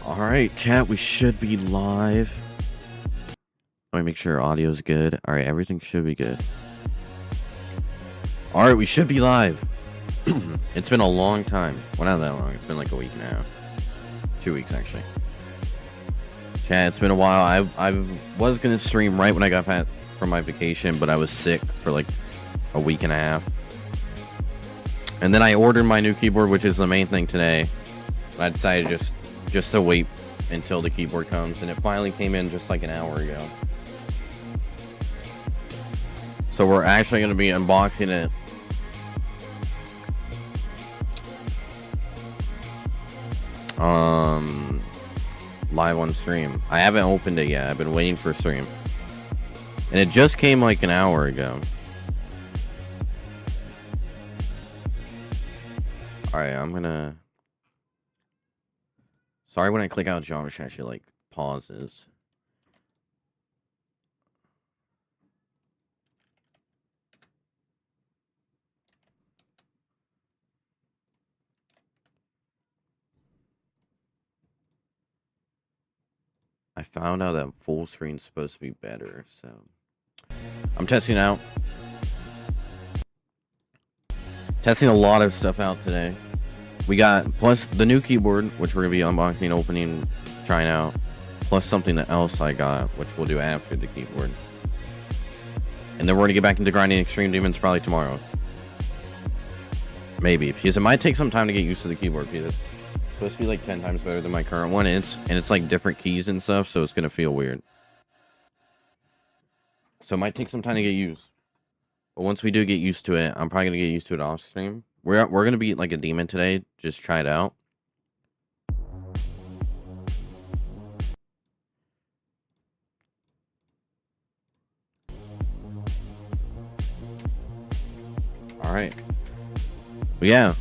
Alright, chat, we should be live. Let me make sure audio's good. Alright, everything should be good. Alright, we should be live. It's been a long time. Well, not that long. It's been like a week now. 2 weeks, actually. Chat, it's been a while. I was going to stream right when I got back from my vacation, but I was sick for like a week and a half. And then I ordered my new keyboard, which is the main thing today. I decided just to wait until the keyboard comes, and it finally came in just like an hour ago. So we're actually going to be unboxing it. Live on stream. I haven't opened it yet. I've been waiting for stream. And it just came like an hour ago. Alright, I'm gonna... Sorry when I click out genre chat, she like pauses. I found out that full screen's supposed to be better, so I'm testing out. Testing a lot of stuff out today. We got, plus the new keyboard, which we're going to be unboxing, opening, trying out. Plus something else I got, which we'll do after the keyboard. And then we're going to get back into grinding Extreme Demons probably tomorrow. Maybe, because it might take some time to get used to the keyboard, because it's supposed to be like 10 times better than my current one, and it's like different keys and stuff, so it's going to feel weird. So it might take some time to get used. But once we do get used to it, I'm probably going to get used to it off stream. We're going to beat like a demon today. Just try it out. Alright. But yeah.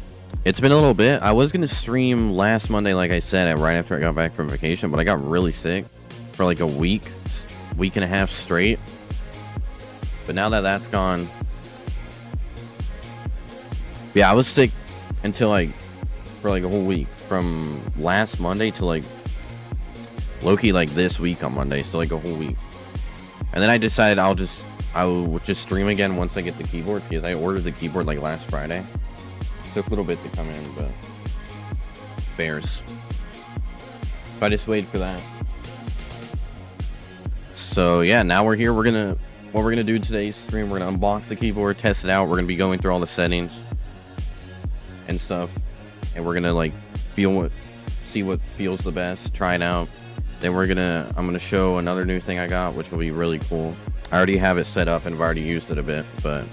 It's been a little bit. I was going to stream last Monday, like I said, right after I got back from vacation. But I got really sick for like a week and a half straight. But now that that's gone... Yeah, I was sick until like for like a whole week, from last Monday to like low-key like this week on Monday, so like a whole week. And then I decided I will just stream again once I get the keyboard, because I ordered the keyboard like last Friday. Took a little bit to come in, but bears. So I just waited for that. So yeah, now we're here. What we're gonna do today's stream, we're gonna unbox the keyboard, test it out. We're gonna be going through all the settings and stuff, and we're gonna like see what feels the best, try it out. Then I'm gonna show another new thing I got, which will be really cool. I already have it set up and I've already used it a bit, but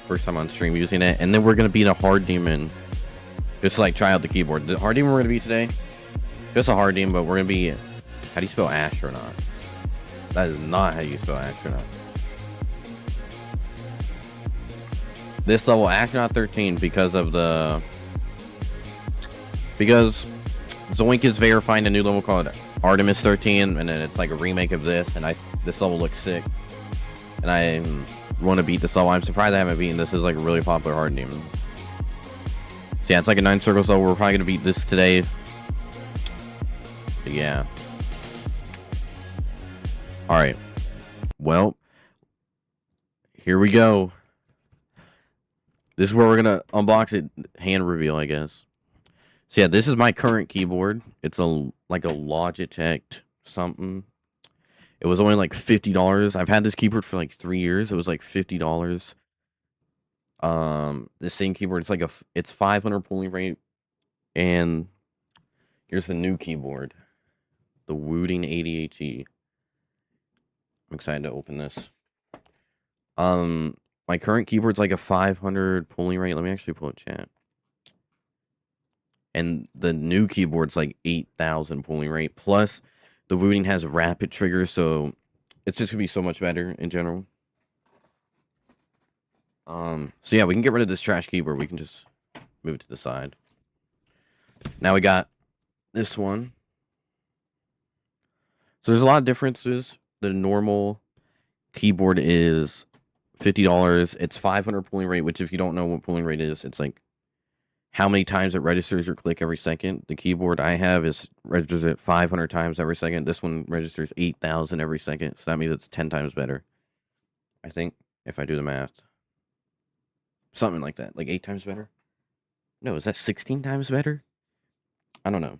first time on stream using it. And then we're gonna beat a hard demon, just to, like, try out the keyboard. The hard demon we're gonna beat today, just a hard demon, but we're gonna be, how do you spell astronaut? That is not how you spell astronaut. This level, astronaut 13, because Zoink is verifying a new level called Artemis 13, and then it's like a remake of this, and this level looks sick, and I want to beat this level. I'm surprised I haven't beaten this. Is like a really popular hard demon. So yeah, it's like a 9 circles level. We're probably gonna beat this today. But yeah. All right. Well, here we go. This is where we're gonna unbox it. Hand reveal, I guess. So yeah, this is my current keyboard. It's like a Logitech something. It was only like $50. I've had this keyboard for like 3 years. It was like $50. This same keyboard, it's 500 polling rate. And here's the new keyboard, the Wooting 80HE. I'm excited to open this. My current keyboard's like a 500 polling rate. Let me actually pull a chat. And the new keyboard's like 8,000 polling rate. Plus, the Wooting has rapid triggers, so it's just gonna be so much better in general. So yeah, we can get rid of this trash keyboard. We can just move it to the side. Now we got this one. So there's a lot of differences. The normal keyboard is $50. It's 500 polling rate, which if you don't know what polling rate is, it's like how many times it registers your click every second. The keyboard I have is registers it 500 times every second. This one registers 8,000 every second. So that means it's 10 times better. I think if I do the math. Something like that. Like 8 times better? No, is that 16 times better? I don't know.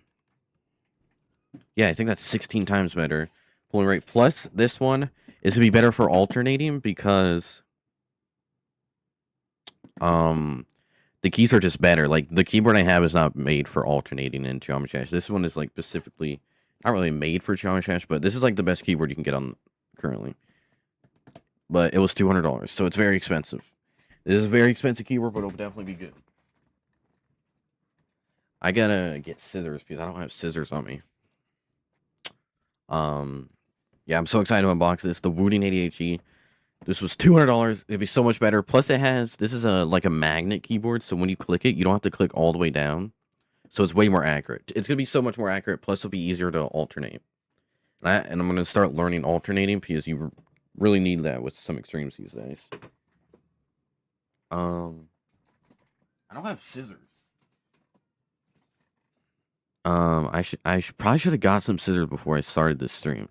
Yeah, I think that's 16 times better. Pulling rate. Plus, this one is to be better for alternating because the keys are just better. Like the keyboard I have is not made for alternating in Geometry Dash. This one is like specifically not really made for Geometry Dash, but this is like the best keyboard you can get on currently. But it was $200, so it's very expensive. This is a very expensive keyboard, but it'll definitely be good. I gotta get scissors because I don't have scissors on me. Yeah, I'm so excited to unbox this. The Wooting 88G. This was $200. It'd be so much better. Plus, it has this is a like a magnet keyboard, so when you click it, you don't have to click all the way down. So it's way more accurate. It's gonna be so much more accurate. Plus, it'll be easier to alternate. And I'm gonna start learning alternating because you really need that with some extremes these days. I don't have scissors. I probably should have got some scissors before I started this stream.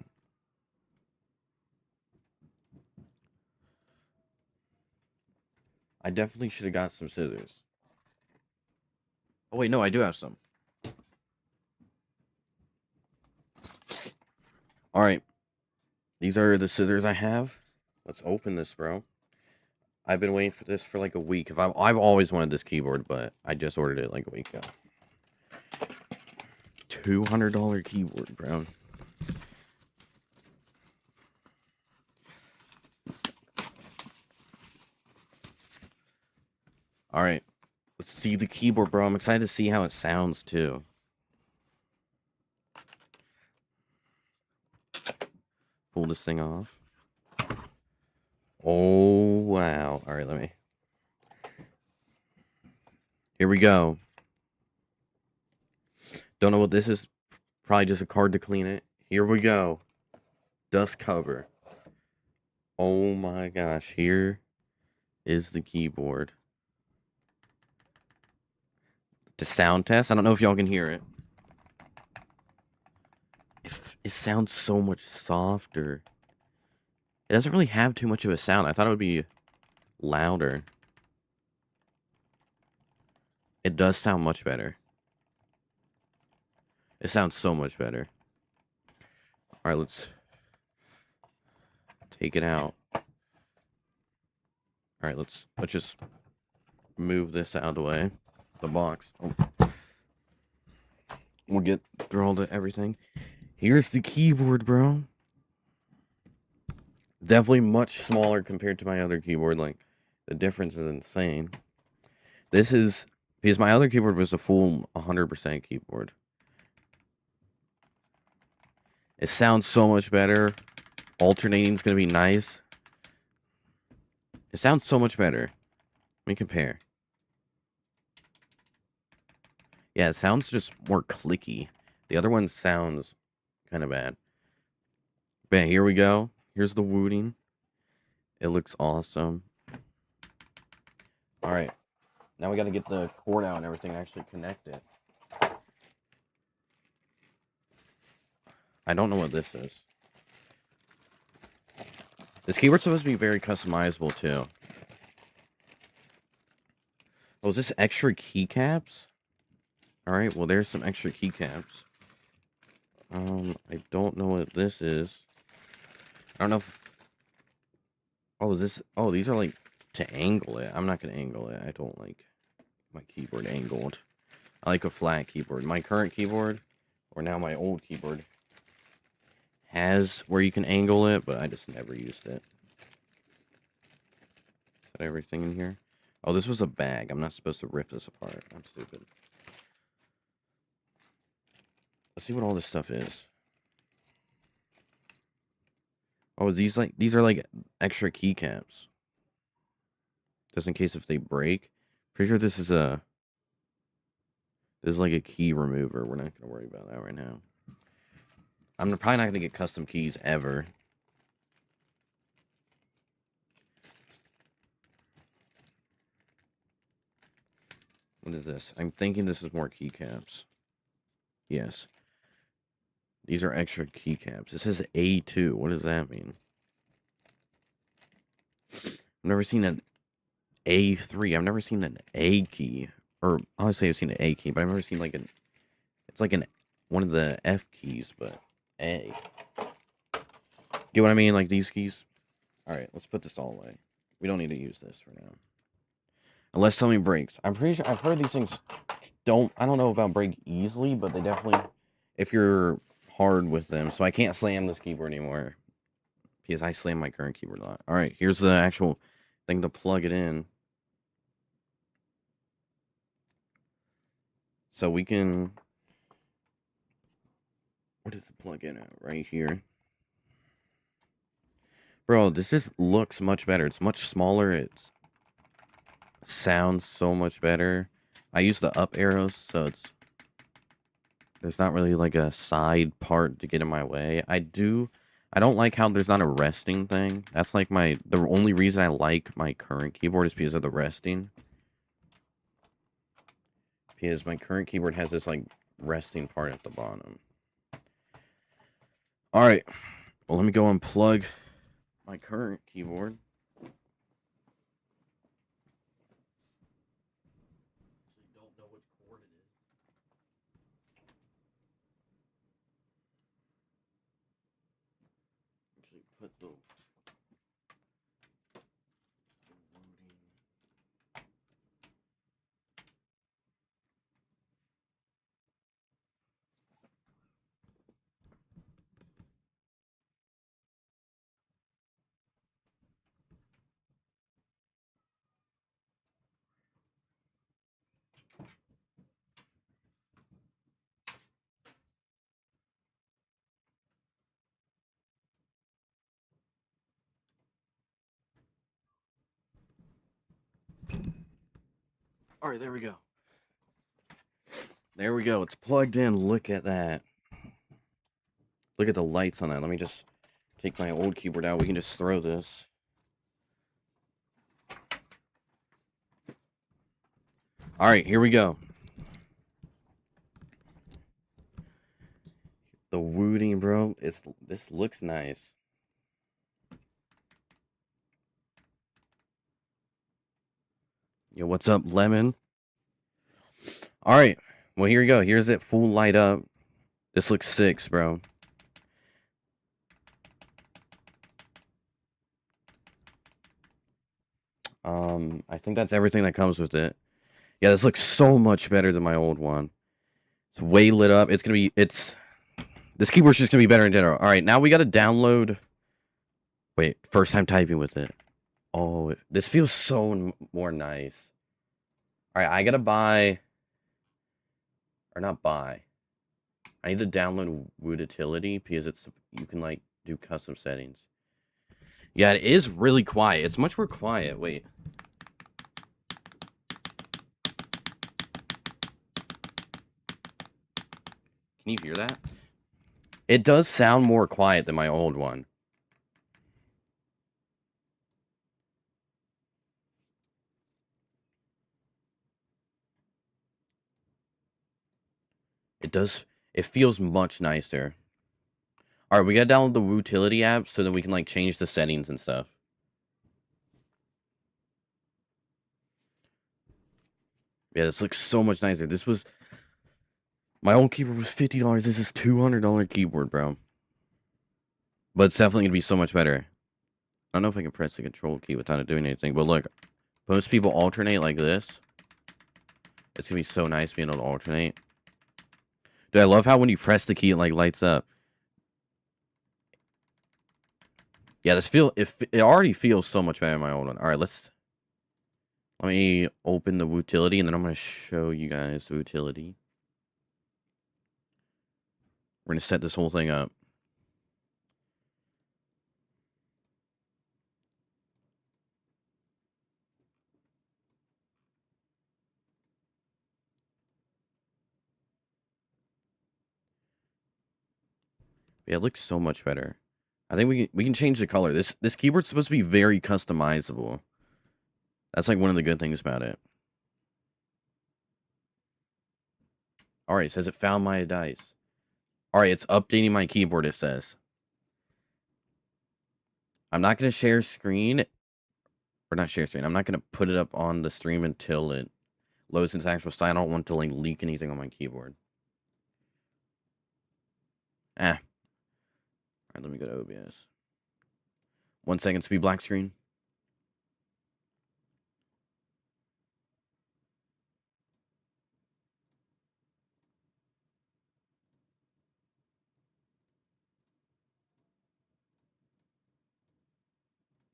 I definitely should have got some scissors. Oh wait, no, I do have some. All right, these are the scissors I have. Let's open this, bro. I've been waiting for this for like a week. I've always wanted this keyboard, but I just ordered it like a week ago. $200 keyboard, bro. All right, let's see the keyboard, bro. I'm excited to see how it sounds too. Pull this thing off. Oh wow! All right, let me. Here we go. Don't know what this is. Probably just a card to clean it. Here we go. Dust cover. Oh my gosh, here is the keyboard. The sound test. I don't know if y'all can hear it. It sounds so much softer. It doesn't really have too much of a sound. I thought it would be louder. It does sound much better. It sounds so much better. All right, let's take it out. All right, let's just move this out of the way. The box. Oh. We'll get through all the everything. Here's the keyboard, bro. Definitely much smaller compared to my other keyboard. Like, the difference is insane. This is because my other keyboard was a full 100% keyboard. It sounds so much better. Alternating is gonna be nice. It sounds so much better. Let me compare. Yeah, it sounds just more clicky. The other one sounds kind of bad. But here we go. Here's the Wooting. It looks awesome. All right. Now we got to get the cord out and everything and actually connect it. I don't know what this is. This keyboard's supposed to be very customizable too. Oh, is this extra keycaps? Alright, well there's some extra keycaps. I don't know what this is. I don't know if... Oh, is this... Oh, these are like to angle it. I'm not going to angle it. I don't like my keyboard angled. I like a flat keyboard. My current keyboard, or now my old keyboard, has where you can angle it, but I just never used it. Is that everything in here? Oh, this was a bag. I'm not supposed to rip this apart. I'm stupid. Let's see what all this stuff is. Oh, these are like extra keycaps. Just in case if they break. Pretty sure this is like a key remover. We're not gonna worry about that right now. I'm probably not gonna get custom keys ever. What is this? I'm thinking this is more keycaps. Yes. These are extra keycaps. It says A2. What does that mean? I've never seen an A3. I've never seen an A key. Or, honestly, I've seen an A key, but I've never seen, like, it's like one of the F keys, but A. Get what I mean? Like, these keys? Alright, let's put this all away. We don't need to use this for now. Unless something breaks. I'm pretty sure, I've heard these things I don't know about break easily, but they definitely, if you're hard with them. So I can't slam this keyboard anymore, because I slam my current keyboard a lot. Alright, here's the actual thing to plug it in. So we can, what is the plug in at? Right here. Bro, this just looks much better. It's much smaller. It sounds so much better. I use the up arrows, so there's not really like a side part to get in my way. I don't like how there's not a resting thing. That's like the only reason I like my current keyboard is because of the resting. Because my current keyboard has this like resting part at the bottom. Alright. Well, let me go unplug my current keyboard. Don't know which cord it is. Actually, put the Alright, there we go. There we go. It's plugged in. Look at that. Look at the lights on that. Let me just take my old keyboard out. We can just throw this. Alright, here we go. The Wooting, bro. This looks nice. Yo, what's up, Lemon? Alright. Well, here we go. Here's it full light up. This looks sick, bro. I think that's everything that comes with it. Yeah, this looks so much better than my old one. It's way lit up. This keyboard's just gonna be better in general. Alright, now we gotta download. Wait, first time typing with it. Oh, this feels so more nice. Alright, I gotta buy. Or not buy. I need to download Wootility because you can like do custom settings. Yeah, it is really quiet. It's much more quiet. Wait. Can you hear that? It does sound more quiet than my old one. It feels much nicer. Alright, we gotta download the Wootility app so that we can like change the settings and stuff. Yeah, this looks so much nicer. My old keyboard was $50. This is $200 keyboard, bro. But it's definitely gonna be so much better. I don't know if I can press the control key without it doing anything, but look, most people alternate like this. It's gonna be so nice being able to alternate. Dude, I love how when you press the key, it like lights up. Yeah, it already feels so much better than my old one. All right, let me open the Wootility, and then I'm gonna show you guys the Wootility. We're gonna set this whole thing up. Yeah, it looks so much better. I think we can change the color. This keyboard's supposed to be very customizable. That's like one of the good things about it. All right, it says it found my dice. All right, it's updating my keyboard. It says I'm not gonna share screen or not share screen. I'm not gonna put it up on the stream until it loads into actual site. I don't want to like leak anything on my keyboard. All right, let me go to OBS. 1 second, speed black screen.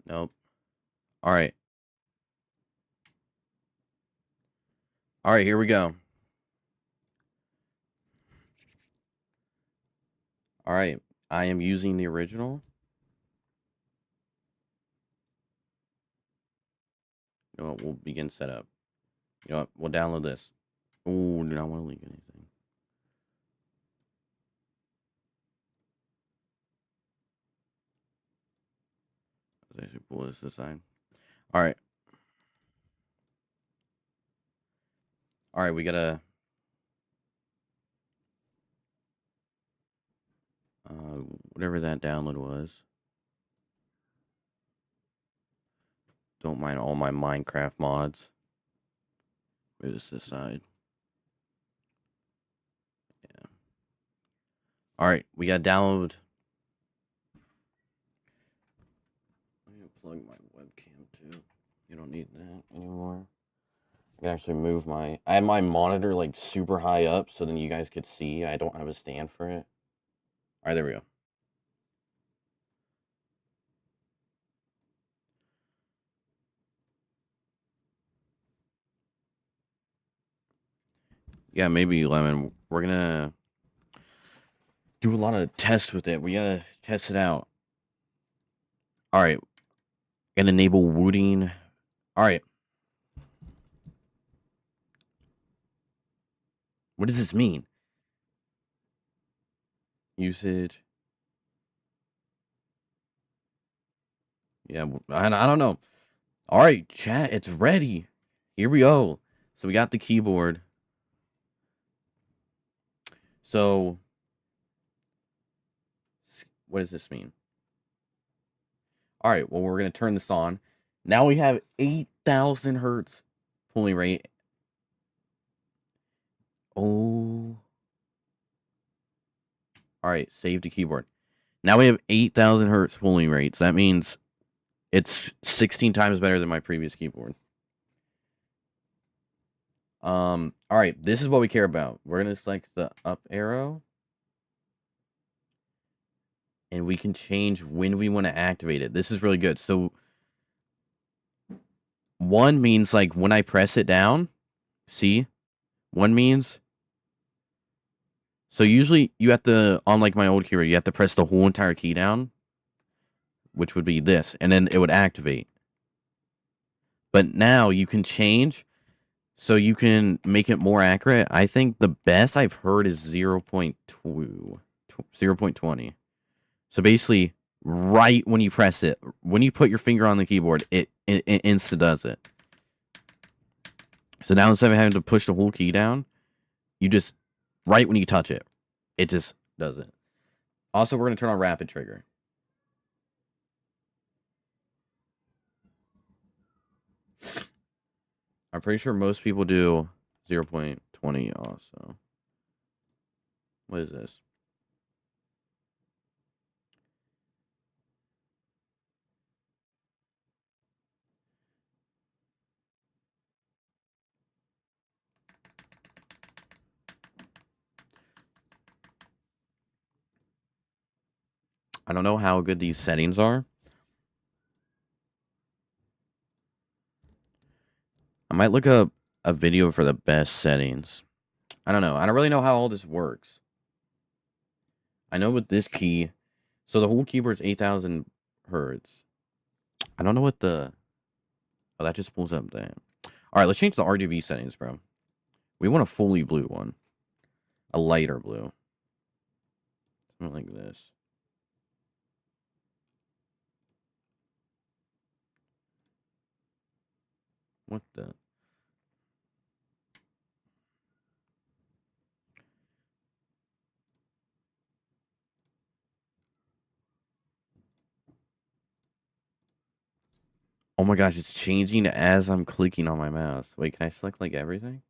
Nope. All right. All right, here we go. All right, I am using the original. You know what? We'll begin setup. You know what? We'll download this. Oh, do not want to leak anything. I should pull this aside. All right. All right, we gotta. Whatever that download was. Don't mind all my Minecraft mods. Move this aside. Yeah. All right, we gotta download. I'm gonna plug my webcam too. You don't need that anymore. I can actually move my. I had my monitor like super high up, so then you guys could see. I don't have a stand for it. All right, there we go. Yeah, maybe 11. We're gonna do a lot of tests with it. We gotta test it out. All right, and enable Wooting. All right. What does this mean? Usage. Yeah, I don't know. All right, chat, it's ready. Here we go. So we got the keyboard. So what does this mean? All right, well, we're gonna turn this on. Now we have 8,000 hertz pulling rate. Oh. All right, save to keyboard. Now we have 8,000 hertz pulling rates. That means it's 16 times better than my previous keyboard. All right, this is what we care about. We're gonna select the up arrow, and we can change when we want to activate it. This is really good. So 1 means like when I press it down. See, 1 means. So usually you have to, on like my old keyboard, you have to press the whole entire key down, which would be this, and then it would activate. But now you can change, so you can make it more accurate. I think the best I've heard is 0.2, 0.20. So basically, right when you press it, when you put your finger on the keyboard, it insta does it. So now instead of having to push the whole key down, you just, right when you touch it, it just does it. Also, we're going to turn on rapid trigger. I'm pretty sure most people do 0.20 also. What is this? I don't know how good these settings are. I might look up a video for the best settings. I don't know. I don't really know how all this works. I know with this key, so the whole keyboard is 8,000 hertz. I don't know what the... Oh, that just pulls up that. All right, let's change the RGB settings, bro. We want a fully blue one. A lighter blue. Something like this. What the... Oh my gosh, it's changing as I'm clicking on my mouse. Wait, can I select like everything?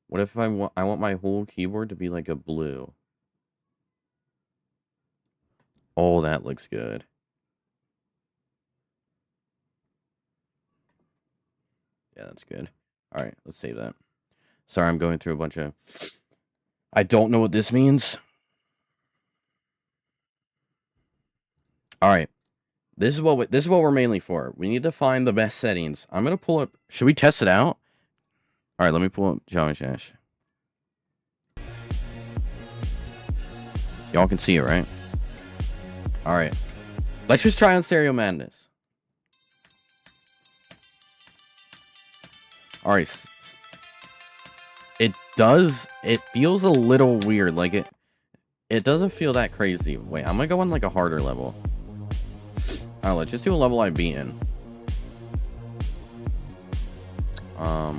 What if I want my whole keyboard to be like a blue? Oh, that looks good. Yeah, that's good. All right, let's save that. Sorry, I'm going through a bunch of. I don't know what this means. All right, this is what we're mainly for. We need to find the best settings. I'm gonna pull up. Should we test it out? All right, let me pull up Java Shash. Y'all can see it, right? All right, let's just try on Stereo Madness. All right, it does. It feels a little weird. Like it doesn't feel that crazy. Wait, I'm gonna go on like a harder level. All right, let's just do a level I've beaten.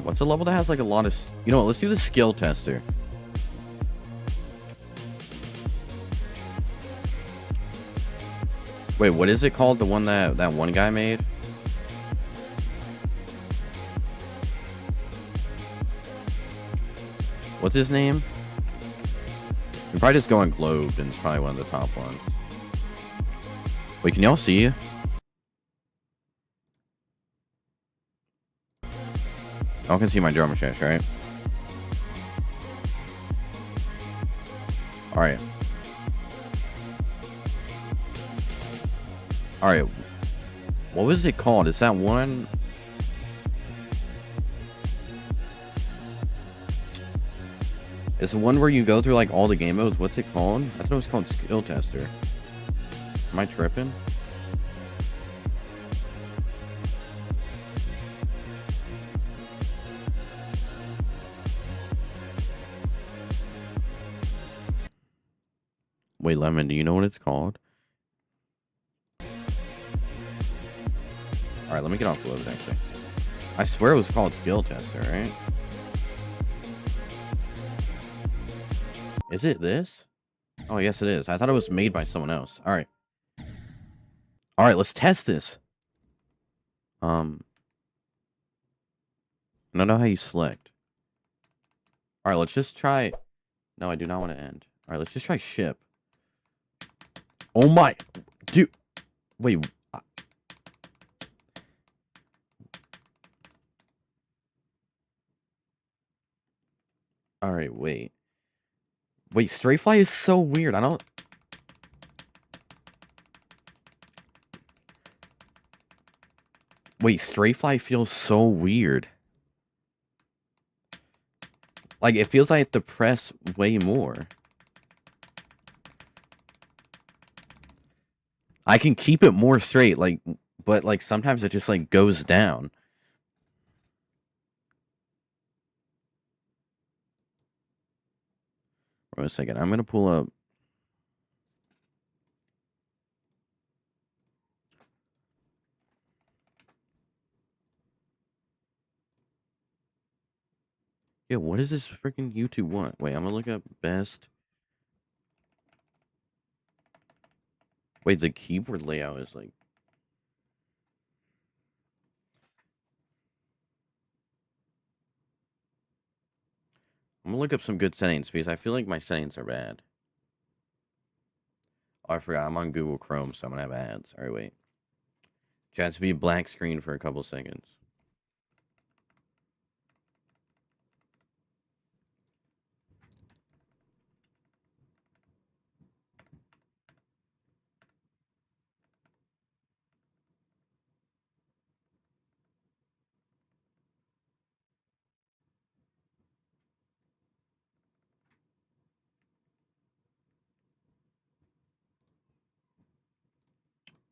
What's a level that has like a lot of, you know what, let's do the skill tester. Wait, what is it called? The one that one guy made? What's his name? We probably just go on Globe, and it's probably one of the top ones. Wait, can y'all see? Y'all can see my drum machine, right? Alright. Alright. What was it called? Is that one? It's the one where you go through like all the game modes. What's it called? I thought it was called Skill Tester. Am I tripping? Wait, Lemon, do you know what it's called? Alright, let me get off Globe actually. I swear it was called Skill Tester, right? Is it this? Oh, yes, it is. I thought it was made by someone else. Alright. Alright, let's test this. I don't know how you select. Alright, let's just try. No, I do not want to end. Alright, let's just try ship. Oh my. Dude. Wait. Alright, wait. Wait, Stray Fly is so weird. I don't. Wait, Stray Fly feels so weird. Like, it feels like I have to press way more. I can keep it more straight, like, but, like, sometimes it just, like, goes down. Wait a second. I'm gonna pull up. Yeah, what does this freaking YouTube want? Wait, I'm gonna look up best. Wait, the keyboard layout is like. I'm gonna look up some good settings because I feel like my settings are bad. Oh, I forgot. I'm on Google Chrome, so I'm gonna have ads. Alright, wait. It has to be black screen for a couple seconds.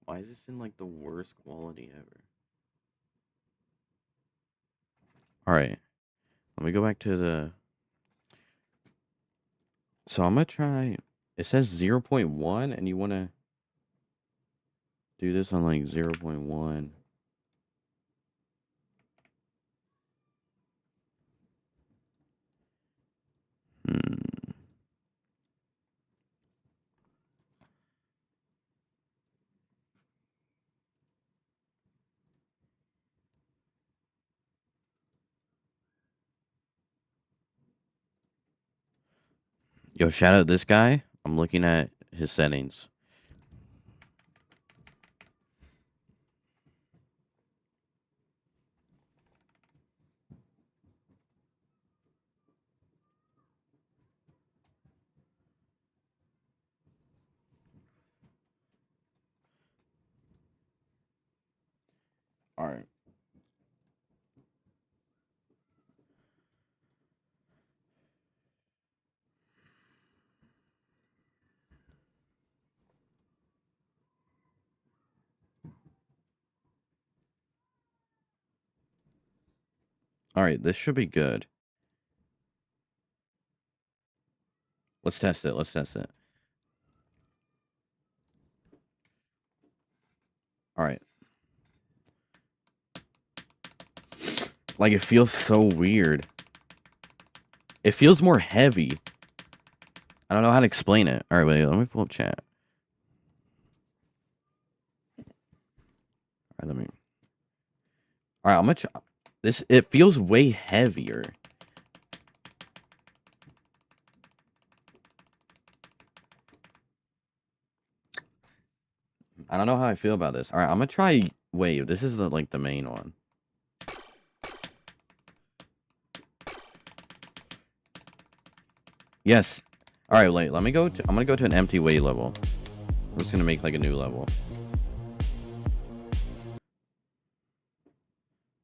Why is this in like the worst quality ever? Alright. Let me go back to the. So I'm gonna try. It says 0.1, and you wanna do this on like 0.1. Yo, shout out this guy. I'm looking at his settings. All right. All right, this should be good. Let's test it. Let's test it. All right. Like, it feels so weird. It feels more heavy. I don't know how to explain it. All right, wait, let me pull up chat. All right, let me. All right, I'm gonna try. This, it feels way heavier. I don't know how I feel about this. All right, I'm gonna try wave. This is the like the main one. Yes. All right, wait. Let me go to. I'm gonna go to an empty wave level. I'm just gonna make like a new level.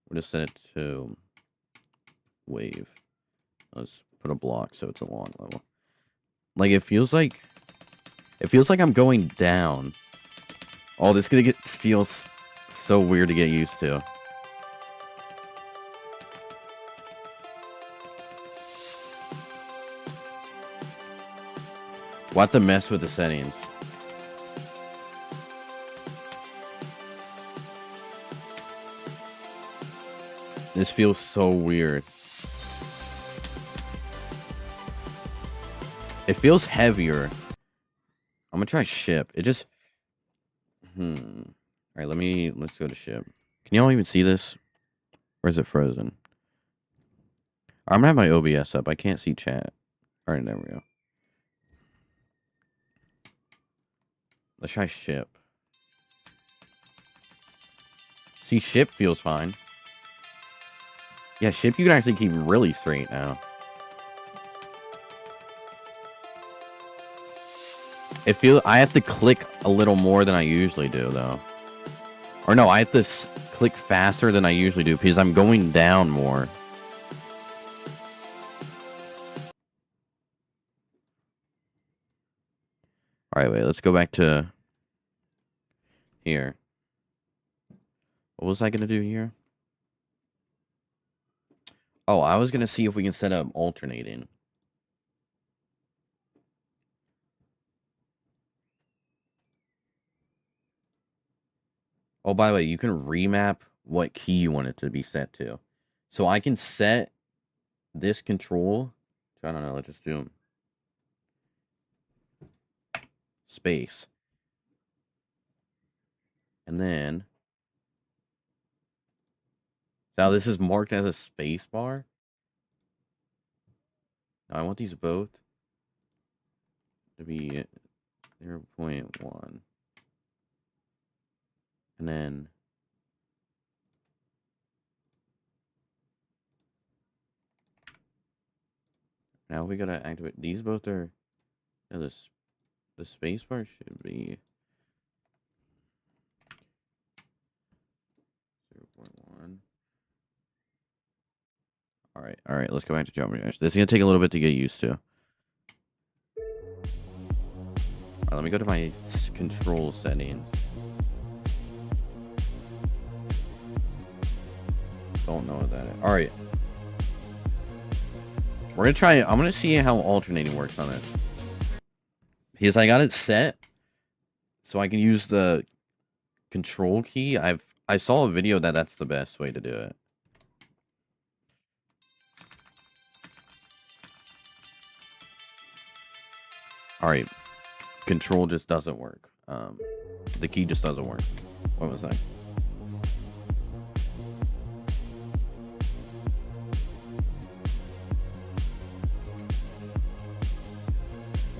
We'll just set it to wave. Let's put a block so it's a long level. Like it feels like I'm going down. Oh, this feels so weird to get used to. We'll have to mess with the settings. This feels so weird. It feels heavier. I'm gonna try ship. It just... All right, let's go to ship. Can y'all even see this? Or is it frozen? I'm gonna have my OBS up. I can't see chat. All right, there we go. Let's try ship. See, ship feels fine. Yeah, ship you can actually keep really straight now. I have to click a little more than I usually do, though. Or no, I have to click faster than I usually do because I'm going down more. Alright, wait, let's go back to here. What was I going to do here? Oh, I was going to see if we can set up alternating. Oh, by the way, you can remap what key you want it to be set to. So I can set this control. I don't know, let's just do space. And then now this is marked as a space bar. Now I want these both to be 0.1. And then now we gotta activate these both are the space bar should be 0.1. Alright, let's go back to Jump Dash. This is gonna take a little bit to get used to. Alright, let me go to my control settings. Don't know what that is. Alright. We're gonna try it. I'm gonna see how alternating works on it. Because I got it set so I can use the control key. I saw a video that's the best way to do it. Alright. Control just doesn't work. The key just doesn't work. What was that?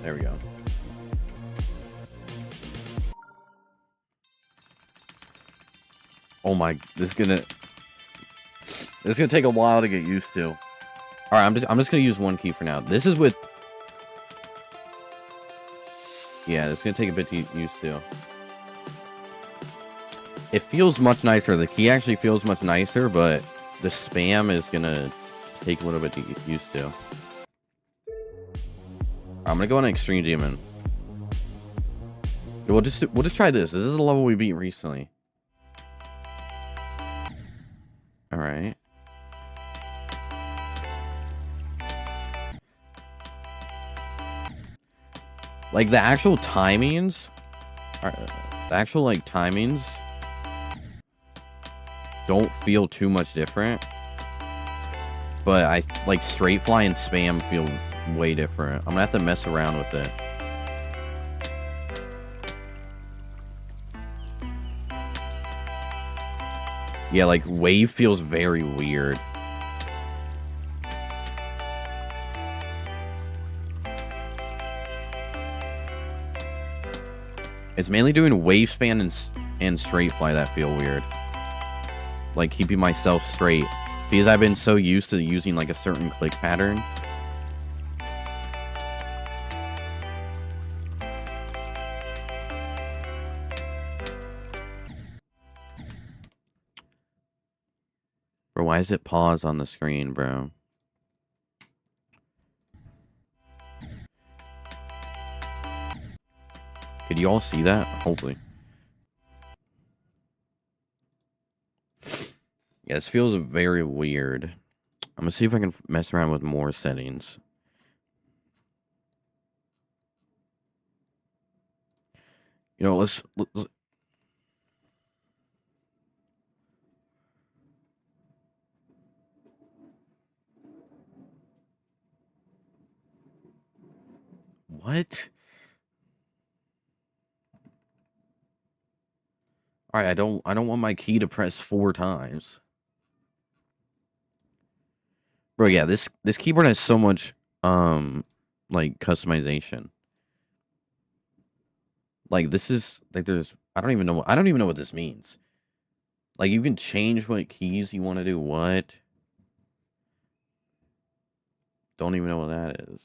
There we go. Oh my, this is gonna take a while to get used to. All right, I'm just gonna use one key for now. This is with, yeah, it's gonna take a bit to get used to. It feels much nicer. The key actually feels much nicer, but the spam is gonna take a little bit to get used to. I'm gonna go on Extreme Demon. We'll just try this. This is the level we beat recently. All right. Like the actual timings, don't feel too much different. But I like straight fly and spam feel way different. I'm gonna have to mess around with it. Yeah, like wave feels very weird. It's mainly doing wave span and straight fly that feel weird. Like keeping myself straight. Because I've been so used to using like a certain click pattern. Bro, why is it pause on the screen, bro? Could you all see that? Hopefully. Yeah, this feels very weird. I'm gonna see if I can mess around with more settings. You know, let's what? All right, I don't want my key to press 4 times. Bro, yeah, this keyboard has so much like customization. Like this is like there's I don't even know what this means. Like you can change what keys you want to do what. Don't even know what that is.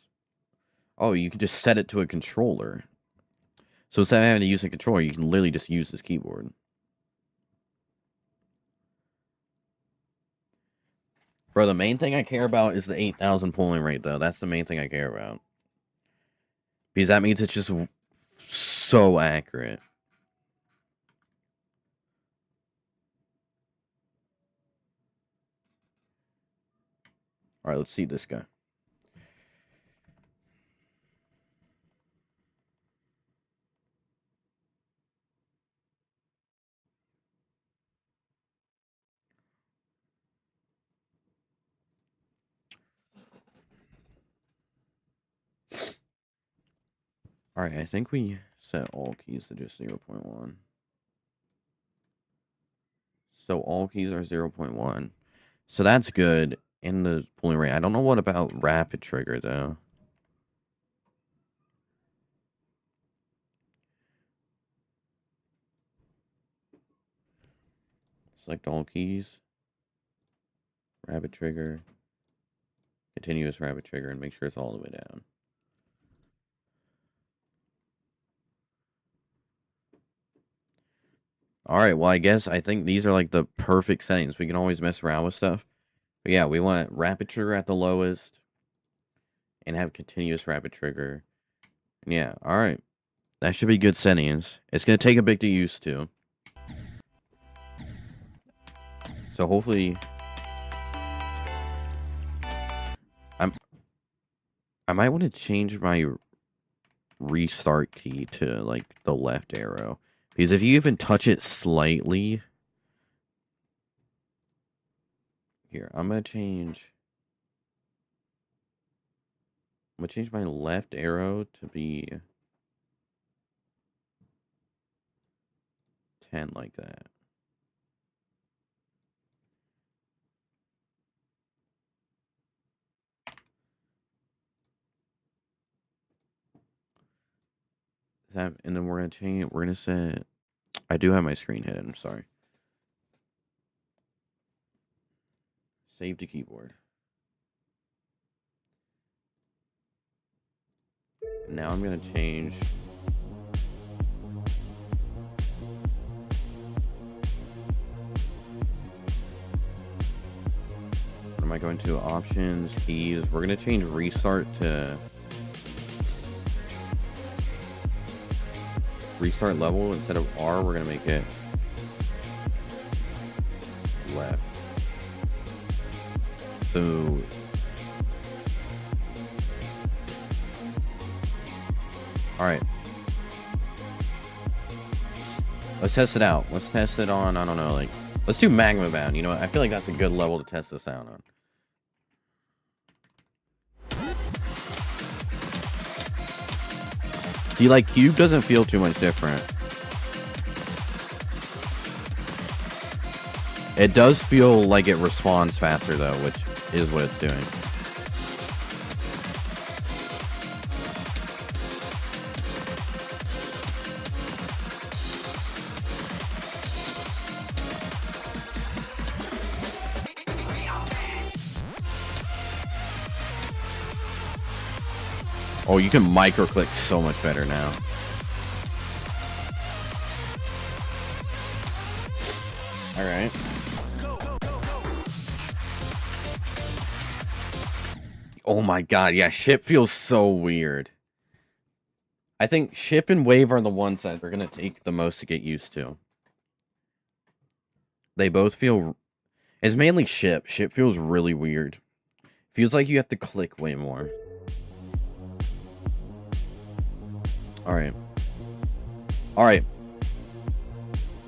Oh, you can just set it to a controller. So instead of having to use a controller, you can literally just use this keyboard. Bro, the main thing I care about is the 8,000 pulling rate, though. That's the main thing I care about. Because that means it's just so accurate. Alright, let's see this guy. Alright, I think we set all keys to just 0.1. So all keys are 0.1. So that's good in the pulling rate. I don't know what about rapid trigger, though. Select all keys. Rapid trigger. Continuous rapid trigger, and make sure it's all the way down. Alright, well, I think these are like the perfect settings. We can always mess around with stuff. But yeah, we want rapid trigger at the lowest. And have continuous rapid trigger. And yeah, alright. That should be good settings. It's going to take a bit to use to. So hopefully... I might want to change my restart key to like the left arrow. Because if you even touch it slightly... Here, I'm going to change my left arrow to be 10 like that. And then we're gonna change it. We're gonna set. I do have my screen hidden. I'm sorry. Save to keyboard. Now I'm gonna change. What am I going to? Options, keys. We're gonna change restart to restart level. Instead of R, we're gonna make it left. So all right, let's test it out. Let's test it on, I don't know, like, let's do magma bound. You know what? I feel like that's a good level to test this out on. See, like, cube doesn't feel too much different. It does feel like it responds faster, though, which is what it's doing. Oh, you can micro click so much better now. All right. Oh my god, yeah, ship feels so weird. I think ship and wave are the ones that are gonna take the most to get used to. They both feel. It's mainly ship. Ship feels really weird. Feels like you have to click way more. Alright. Alright.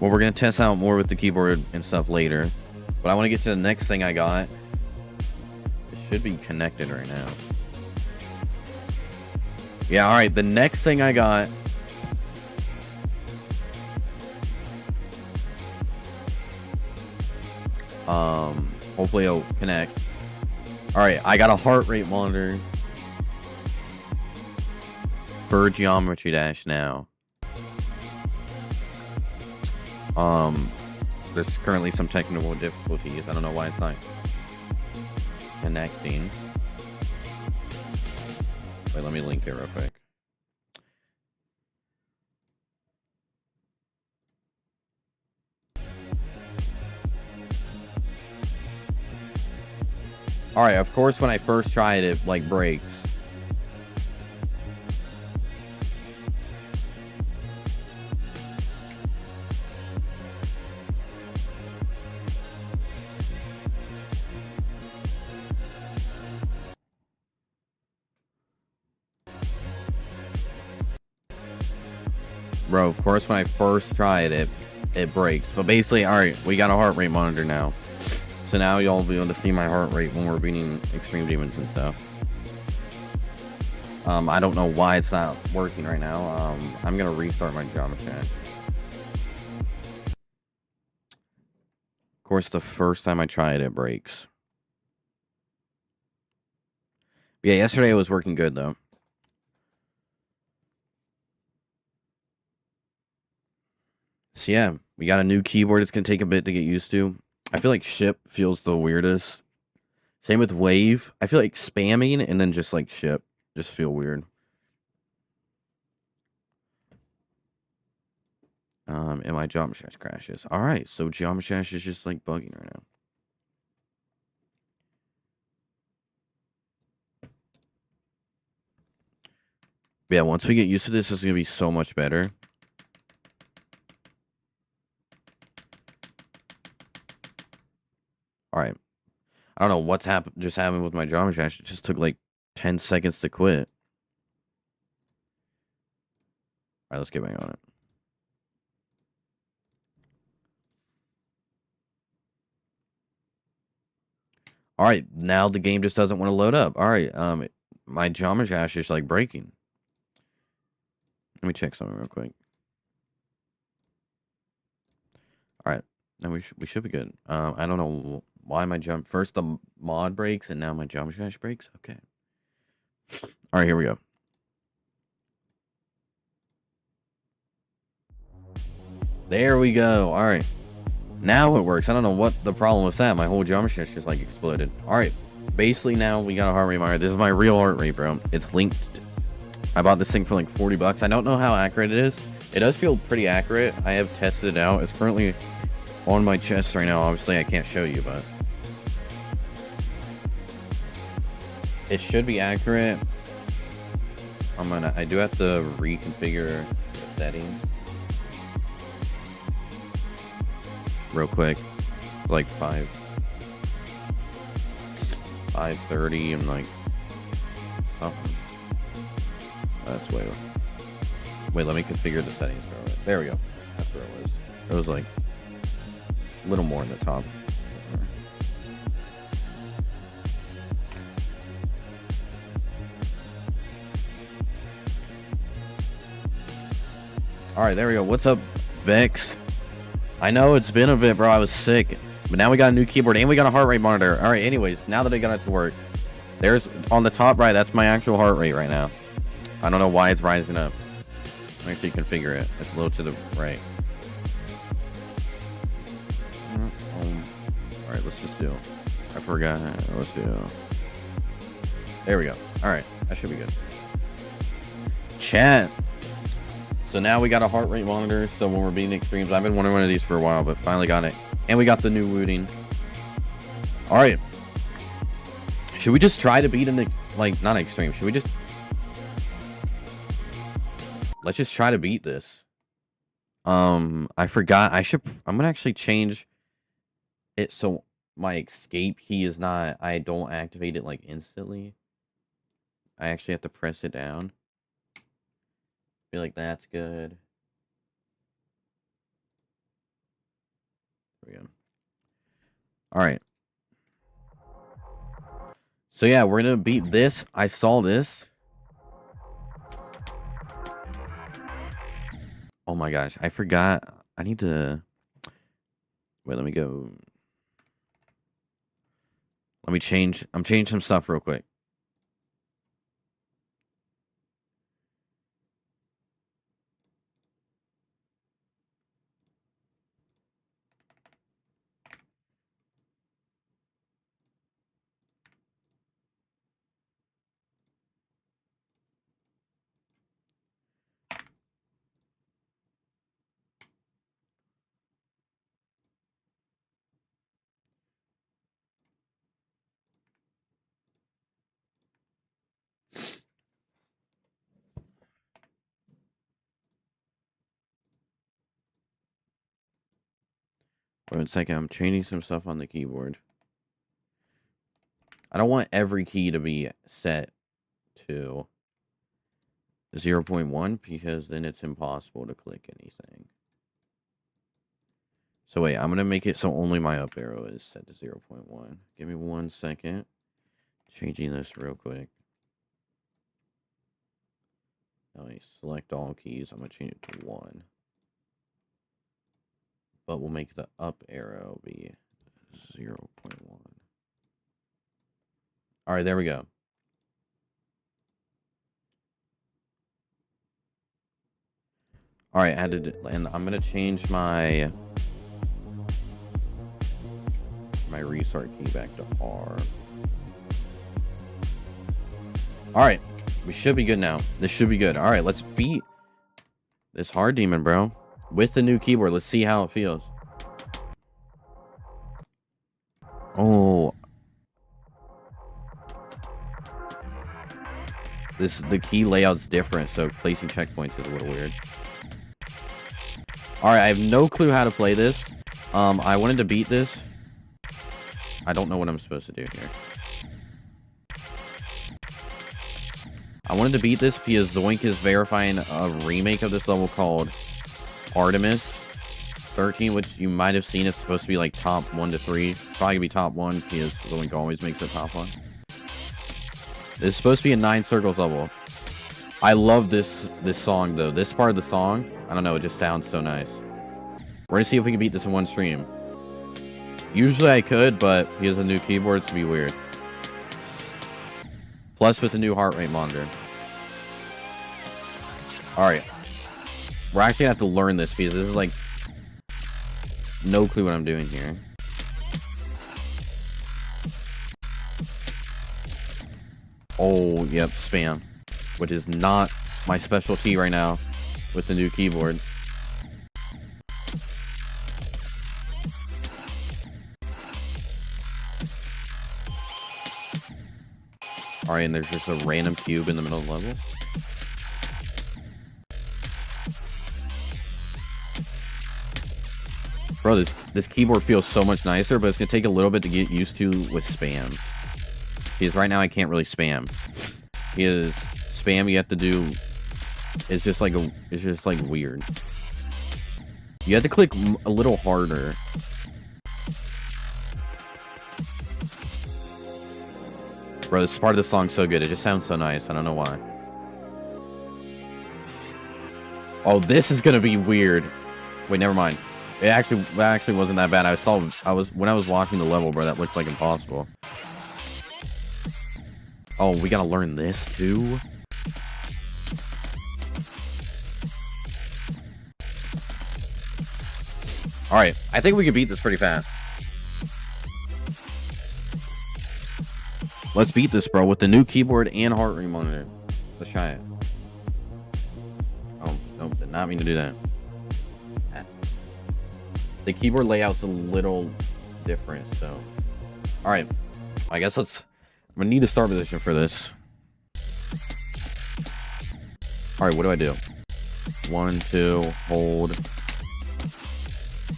Well, we're going to test out more with the keyboard and stuff later. But I want to get to the next thing I got. It should be connected right now. Yeah, alright. The next thing I got. Hopefully it'll connect. Alright, I got a heart rate monitor. For Geometry Dash now. There's currently some technical difficulties. I don't know why it's not connecting. Wait, let me link it real quick. Alright, of course when I first tried it, like, breaks. Bro, of course when I first tried it, it breaks. But basically, alright, we got a heart rate monitor now. So now y'all will be able to see my heart rate when we're beating Extreme Demons and stuff. I don't know why it's not working right now. I'm gonna restart my Geometry Dash. Of course, the first time I try it, it breaks. Yeah, yesterday it was working good, though. So yeah, we got a new keyboard. It's going to take a bit to get used to. I feel like ship feels the weirdest. Same with wave. I feel like spamming and then just like ship just feel weird. And my Geometry Dash crashes. Alright, so Geometry Dash is just like bugging right now. But yeah, once we get used to this, it's going to be so much better. Alright. I don't know what's just happened with my Geometry Dash. It just took like 10 seconds to quit. Alright, let's get back on it. Alright, now the game just doesn't want to load up. Alright, my Geometry Dash is like breaking. Let me check something real quick. Alright, now we should be good. I don't know why my first the mod breaks and now my Geometry Dash breaks. Okay. Alright, here we go. There we go. All right. Now it works. I don't know what the problem was that. My whole jump shit just like exploded. All right. Basically now we got a heart rate monitor. This is my real heart rate, bro. It's linked. I bought this thing for like 40 bucks. I don't know how accurate it is. It does feel pretty accurate. I have tested it out. It's currently on my chest right now. Obviously I can't show you, but it should be accurate. I do have to reconfigure the settings real quick. Like 5:30 and like something. That's way. Wait, let me configure the settings for it. There we go. That's where it was. It was like a little more in the top. Alright, there we go. What's up, Vex? I know it's been a bit, bro. I was sick. But now we got a new keyboard and we got a heart rate monitor. Alright, anyways, now that I got it to work. There's, on the top right, that's my actual heart rate right now. I don't know why it's rising up. Let me actually configure it. It's a little to the right. Alright, let's just do. I forgot. Let's do. There we go. Alright, that should be good. Chat. So now we got a heart rate monitor. So when we're beating extremes, I've been wanting one of these for a while, but finally got it. And we got the new Wooting. Alright. Should we just try to beat an, like, not extreme. Should we just... Let's just try to beat this. I forgot. I'm gonna actually change it so my escape key is not... I don't activate it, like, instantly. I actually have to press it down. Feel like that's good. There we go. Alright. So yeah, we're gonna beat this. I saw this. Oh my gosh, I forgot. I need to... Wait, let me go. Let me change. I'm changing some stuff real quick. Wait a second, I'm changing some stuff on the keyboard. I don't want every key to be set to 0.1 because then it's impossible to click anything. So wait, I'm going to make it so only my up arrow is set to 0.1. Give me 1 second. Changing this real quick. Now I select all keys. I'm going to change it to 1. But we'll make the up arrow be 0.1. Alright, there we go. Alright, and I'm gonna change my restart key back to R. Alright, we should be good now. This should be good. Alright, let's beat this hard demon, bro. With the new keyboard, let's see how it feels. Oh. The key layout's different, so placing checkpoints is a little weird. Alright, I have no clue how to play this. I wanted to beat this. I don't know what I'm supposed to do here. I wanted to beat this because Zoink is verifying a remake of this level called Artemis 13, which you might have seen. It's supposed to be like top 1 to 3. Probably gonna be top 1 because Zoink always makes it top 1. This is supposed to be a 9 circles level. I love this song though. This part of the song, I don't know, it just sounds so nice. We're gonna see if we can beat this in one stream. Usually I could, but because of the new keyboard, it's gonna be weird. Plus with the new heart rate monitor. Alright. We're actually gonna have to learn this because this is like no clue what I'm doing here. Oh, yep, spam. Which is not my specialty right now with the new keyboard. Alright, and there's just a random cube in the middle of the level. Bro, this keyboard feels so much nicer, but it's gonna take a little bit to get used to with spam. Because right now I can't really spam. Because spam you have to do it's just like weird. You have to click a little harder. Bro, this part of the song's so good. It just sounds so nice. I don't know why. Oh, this is gonna be weird. Wait, never mind. It actually wasn't that bad. When I was watching the level, bro, that looked like impossible. Oh, we gotta learn this too? Alright, I think we can beat this pretty fast. Let's beat this, bro, with the new keyboard and heart rate monitor. Let's try it. Oh, nope, did not mean to do that. The keyboard layout's a little different, so. Alright, I guess I'm gonna need a start position for this. Alright, what do I do? 1, 2, hold.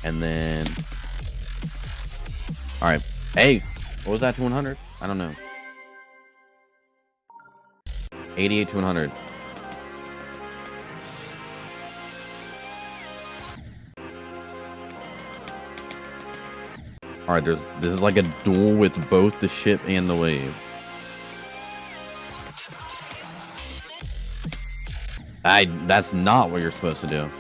And then... Alright, hey! What was that to 100? I don't know. 88 to 100. Alright, this is like a duel with both the ship and the wave. That's not what you're supposed to do.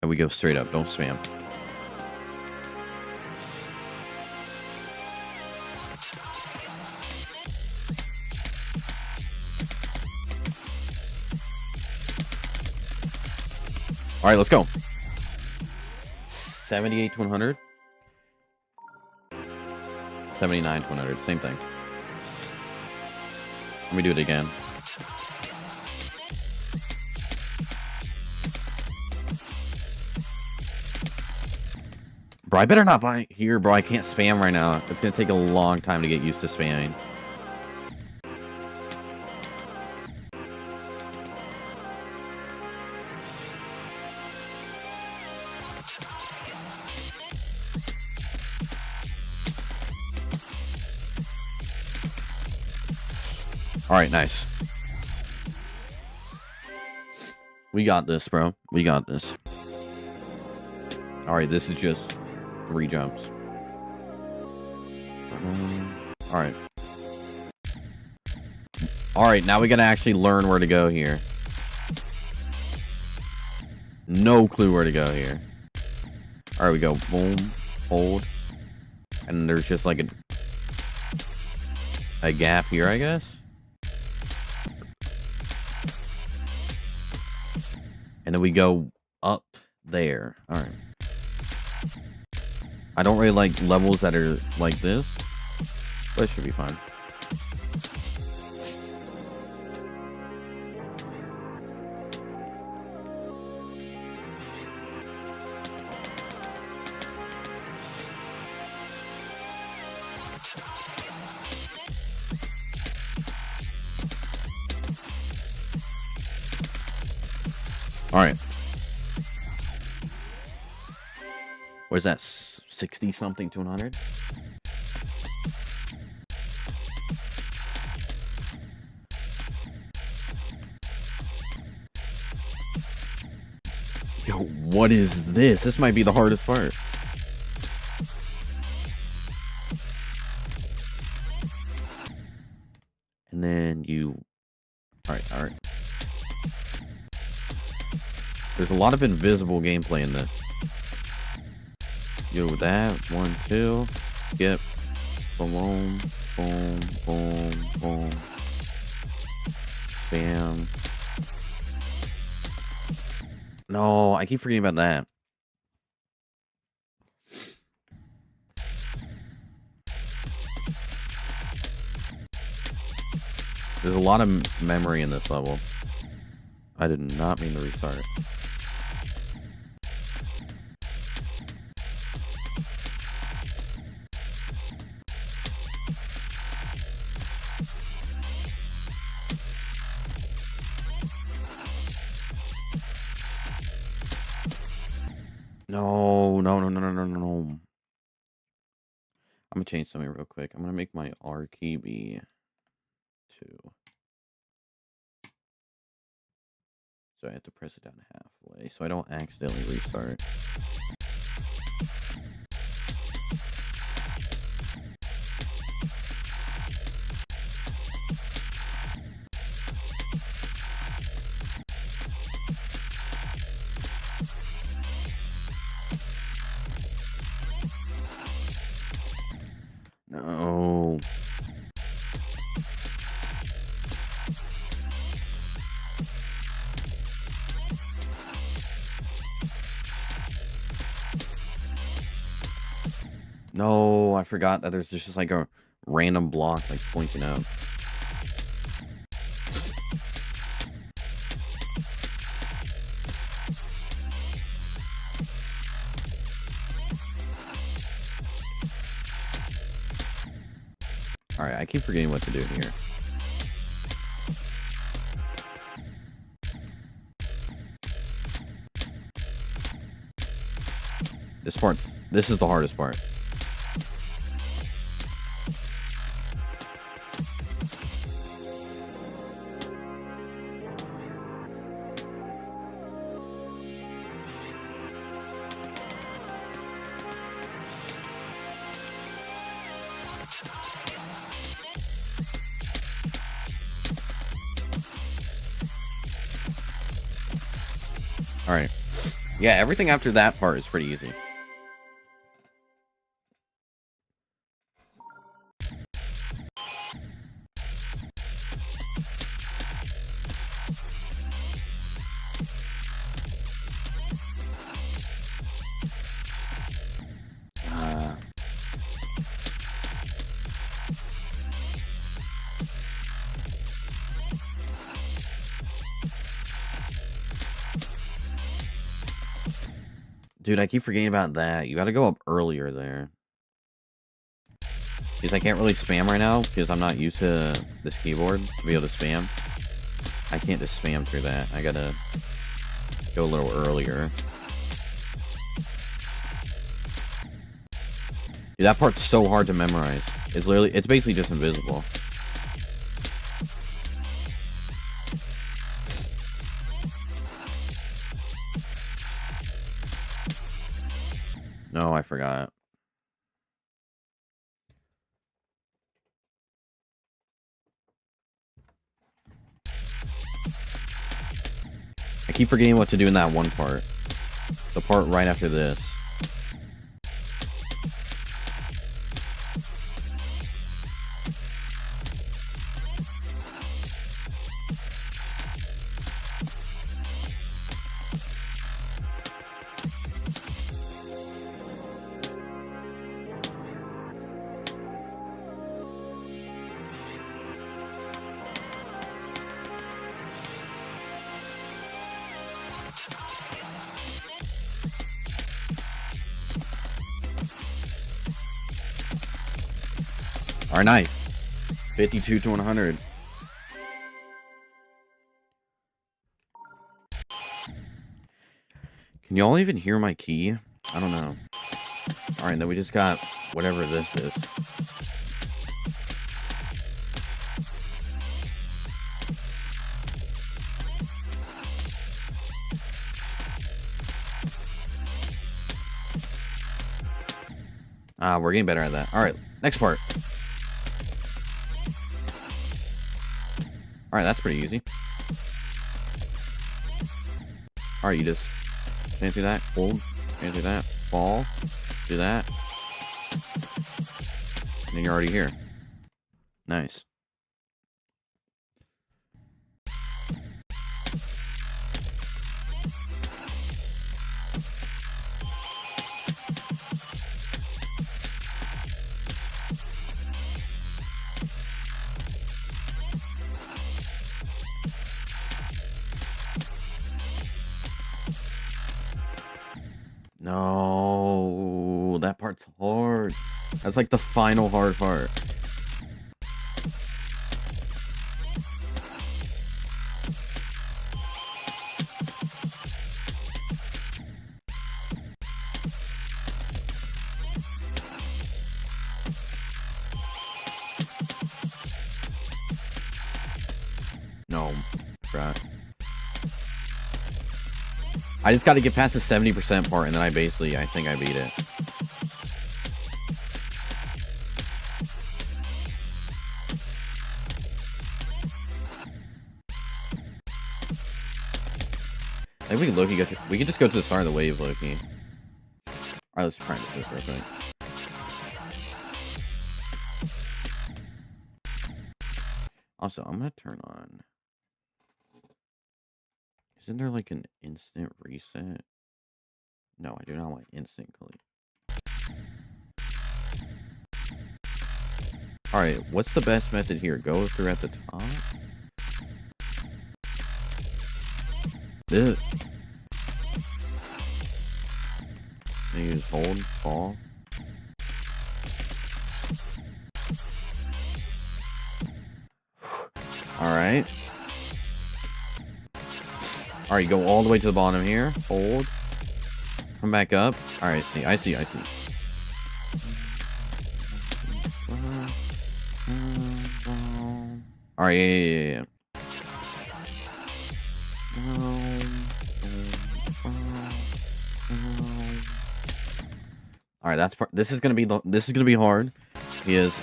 And we go straight up, don't spam. All right, let's go. 78 to 100. 79 to 100, same thing. Let me do it again. Bro, I better not buy here, bro. I can't spam right now. It's gonna take a long time to get used to spamming. Alright, nice. We got this, bro. We got this. Alright, this is just 3 jumps. Alright. Alright, now we gotta actually learn where to go here. No clue where to go here. Alright, we go boom, hold. And there's just like a gap here, I guess. And then we go up there. Alright. I don't really like levels that are like this, but it should be fine. All right. What is that? 60 something to 100? Yo, what is this? This might be the hardest part. And then you... Alright, alright. There's a lot of invisible gameplay in this. Yo, that. 1, 2. Skip. Boom. Boom, boom, boom. Bam. No, I keep forgetting about that. There's a lot of memory in this level. I did not mean to restart it. No. I'm gonna change something real quick. I'm gonna make my R key be 2. So I have to press it down halfway so I don't accidentally restart. No. No, I forgot that there's just like a random block like pointing out. Alright, I keep forgetting what to do here. This is the hardest part. Alright. Yeah, everything after that part is pretty easy. Dude, I keep forgetting about that. You gotta go up earlier there. Because I can't really spam right now, because I'm not used to this keyboard to be able to spam. I can't just spam through that. I gotta go a little earlier. Dude, that part's so hard to memorize. It's basically just invisible. No, I forgot. I keep forgetting what to do in that one part. The part right after this. Alright, nice. 52 to 100. Can y'all even hear my key? I don't know. Alright, then we just got whatever this is. We're getting better at that. Alright, next part. Alright, that's pretty easy. Alright, you just can't do that. Hold. Can't do that. Fall. Do that. And then you're already here. Nice. No, that part's hard. That's like the final hard part. No, right. I just got to get past the 70% part, and then I think I beat it. I think we can Loki go we can just go to the start of the wave, Loki. Alright, let's practice this real quick. Also, I'm gonna turn on. Isn't there like an instant reset? No, I do not want instant delete. Alright, what's the best method here? Go through at the top? This. Use hold, fall. Alright. Alright, you go all the way to the bottom here. Hold. Come back up. Alright, I see. Alright, yeah. Alright, that's part. This is gonna be hard because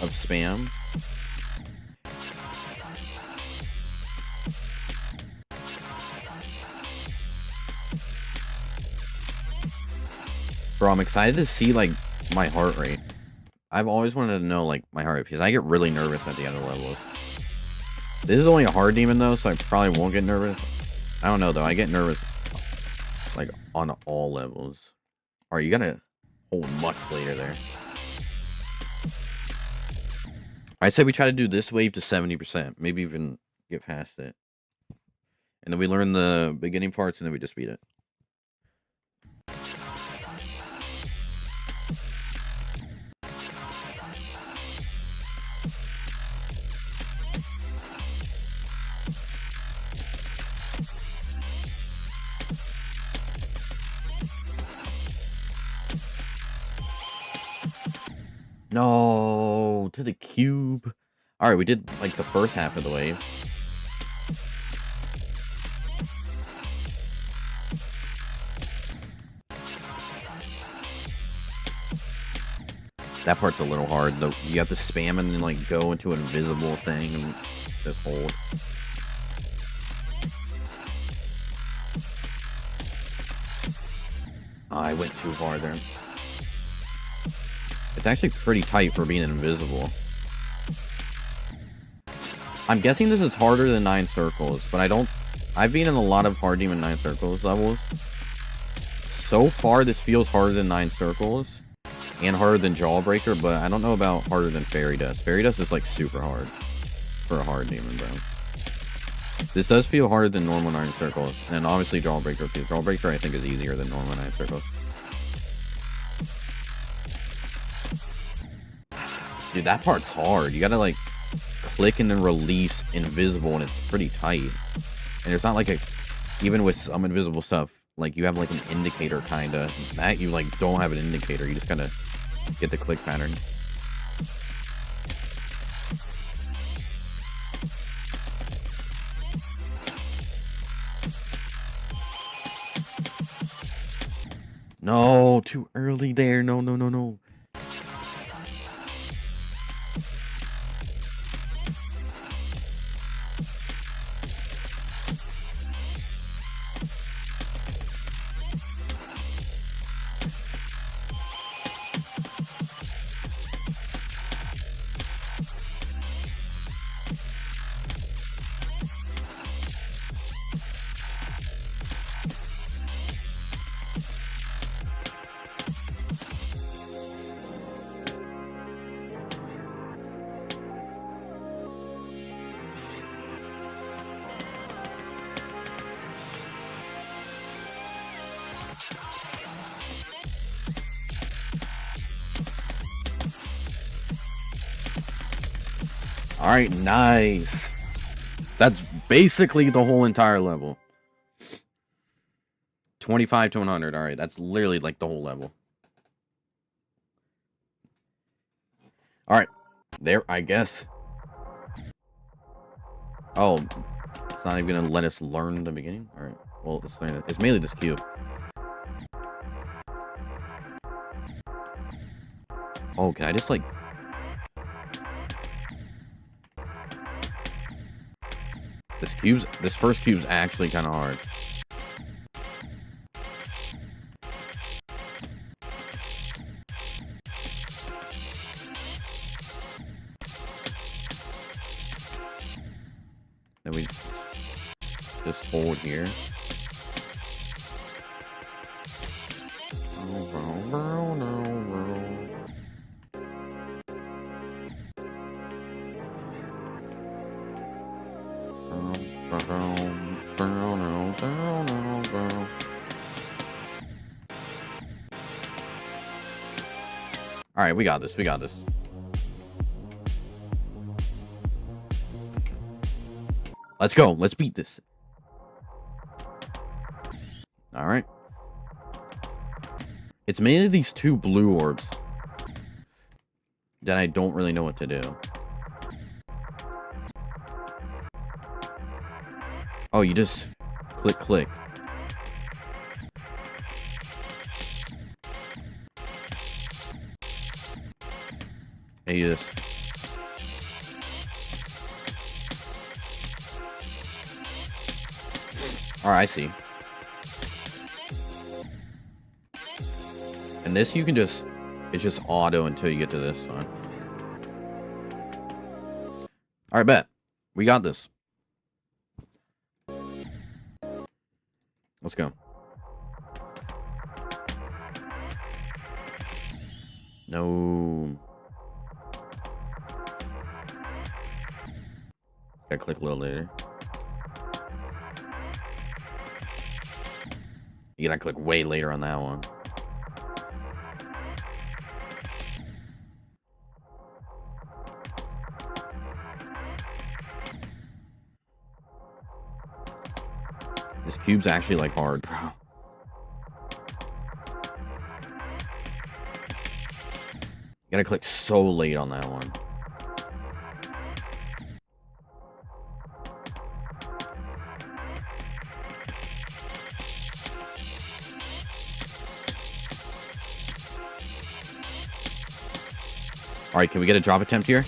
of spam. Bro, I'm excited to see like my heart rate. I've always wanted to know like my heart rate because I get really nervous at the other levels. This is only a hard demon though, so I probably won't get nervous. I don't know though. I get nervous like on all levels. Alright, you gotta hold much later there. I said we try to do this wave to 70%, maybe even get past it. And then we learn the beginning parts and then we just beat it. No, to the cube. Alright, we did like the first half of the wave. That part's a little hard though. You have to spam and then like go into an invisible thing and just hold. Oh, I went too far there. It's actually pretty tight for being invisible. I'm guessing this is harder than 9 circles, but I've been in a lot of hard demon 9 circles levels. So far, this feels harder than 9 circles and harder than Jawbreaker, but I don't know about harder than Fairy Dust. Fairy Dust is like super hard for a hard demon, bro. This does feel harder than normal 9 circles, and obviously Jawbreaker too. Jawbreaker I think is easier than normal 9 circles. Dude, that part's hard. You gotta like click and then release invisible, and it's pretty tight. And there's not like even with some invisible stuff, like you have like an indicator kinda. That you like don't have an indicator. You just kinda get the click pattern. No, too early there. No. Alright, nice. That's basically the whole entire level. 25 to 100. Alright, that's literally like the whole level. Alright. There, I guess. Oh, it's not even gonna let us learn the beginning? Alright. Well, it's mainly this cube. Oh, can I just like... This first cube's actually kind of hard. Then we just hold here. Alright, we got this, we got this. Let's go, let's beat this. Alright. It's mainly these two blue orbs that I don't really know what to do. Oh, you just click, click. Hey, you just... Alright, I see. And this you can just... It's just auto until you get to this one. Alright, bet. We got this. Let's go. No. Gotta click a little later. You gotta click way later on that one. This cube's actually like hard, bro. You gotta click so late on that one. Alright, can we get a drop attempt here?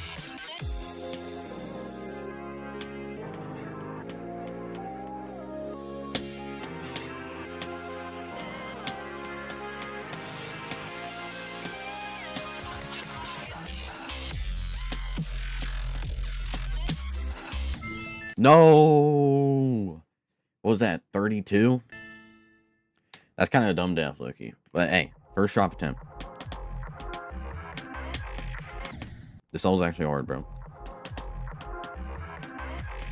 No! What was that, 32? That's kind of a dumb death, Loki. But hey, first drop attempt. This level's actually hard, bro.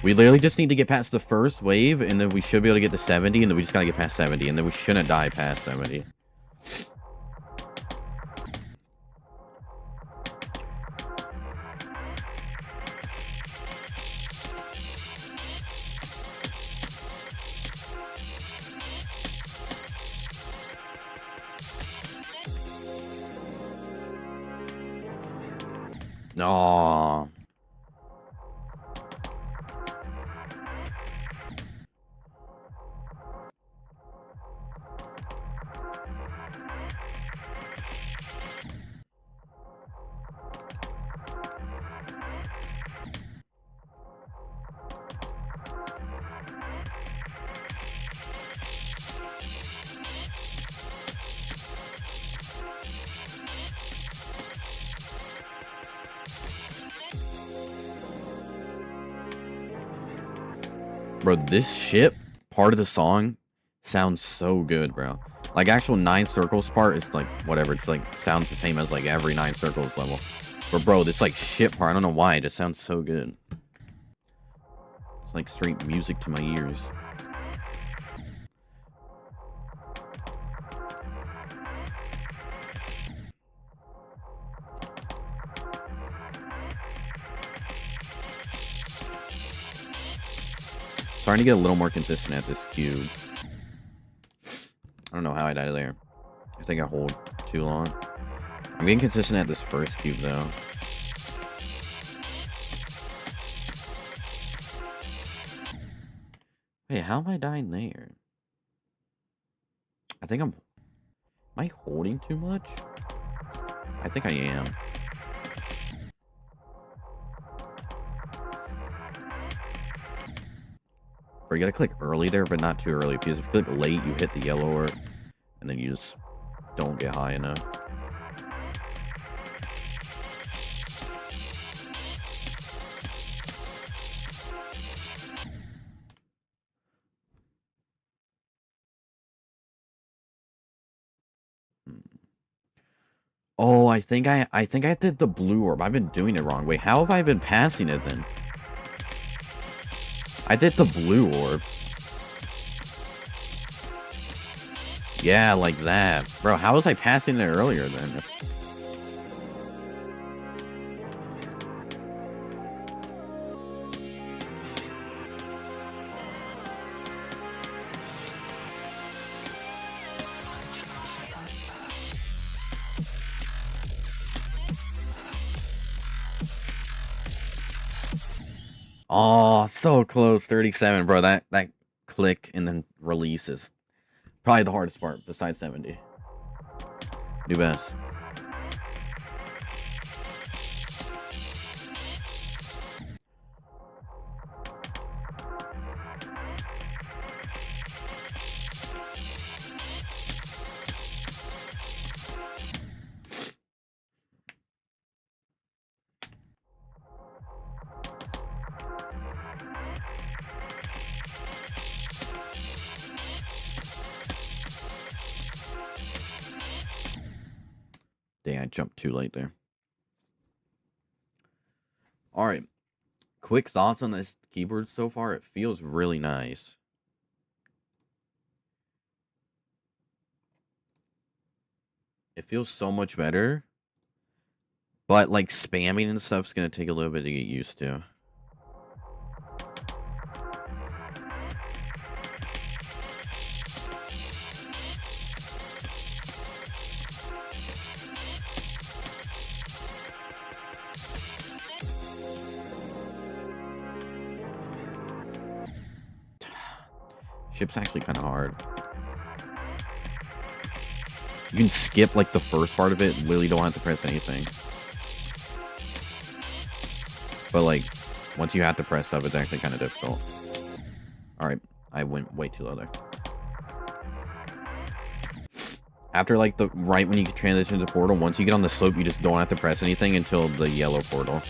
We literally just need to get past the first wave, and then we should be able to get to 70, and then we just gotta get past 70, and then we shouldn't die past 70. No. Bro, this ship part of the song sounds so good, bro. Like, actual 9 circles part is like, whatever. It's like, sounds the same as like every 9 circles level. But bro, this like ship part, I don't know why, it just sounds so good. It's like straight music to my ears. starting to get a little more consistent at this cube. I don't know how I died there. I think I hold too long. I'm getting consistent at this first cube, though. Hey, how am I dying there? I think I'm... Am I holding too much? I think I am. Or you gotta click early there, but not too early. Because if you click late, you hit the yellow orb. And then you just don't get high enough. Oh, I think I did the blue orb. I've been doing it wrong. Wait, how have I been passing it then? I did the blue orb. Yeah, like that. Bro, how was I passing it earlier then? Oh, so close. 37, bro. That click and then release is probably the hardest part besides 70. New best. Dang, I jumped too late there. Alright. Quick thoughts on this keyboard so far. It feels really nice. It feels so much better. But, like, spamming and stuff's gonna take a little bit to get used to. Ship's actually kind of hard. You can skip, like, the first part of it. Literally don't have to press anything. But, like, once you have to press stuff, it's actually kind of difficult. Alright, I went way too low there. After, like, right when you transition to portal, once you get on the slope, you just don't have to press anything until the yellow portal.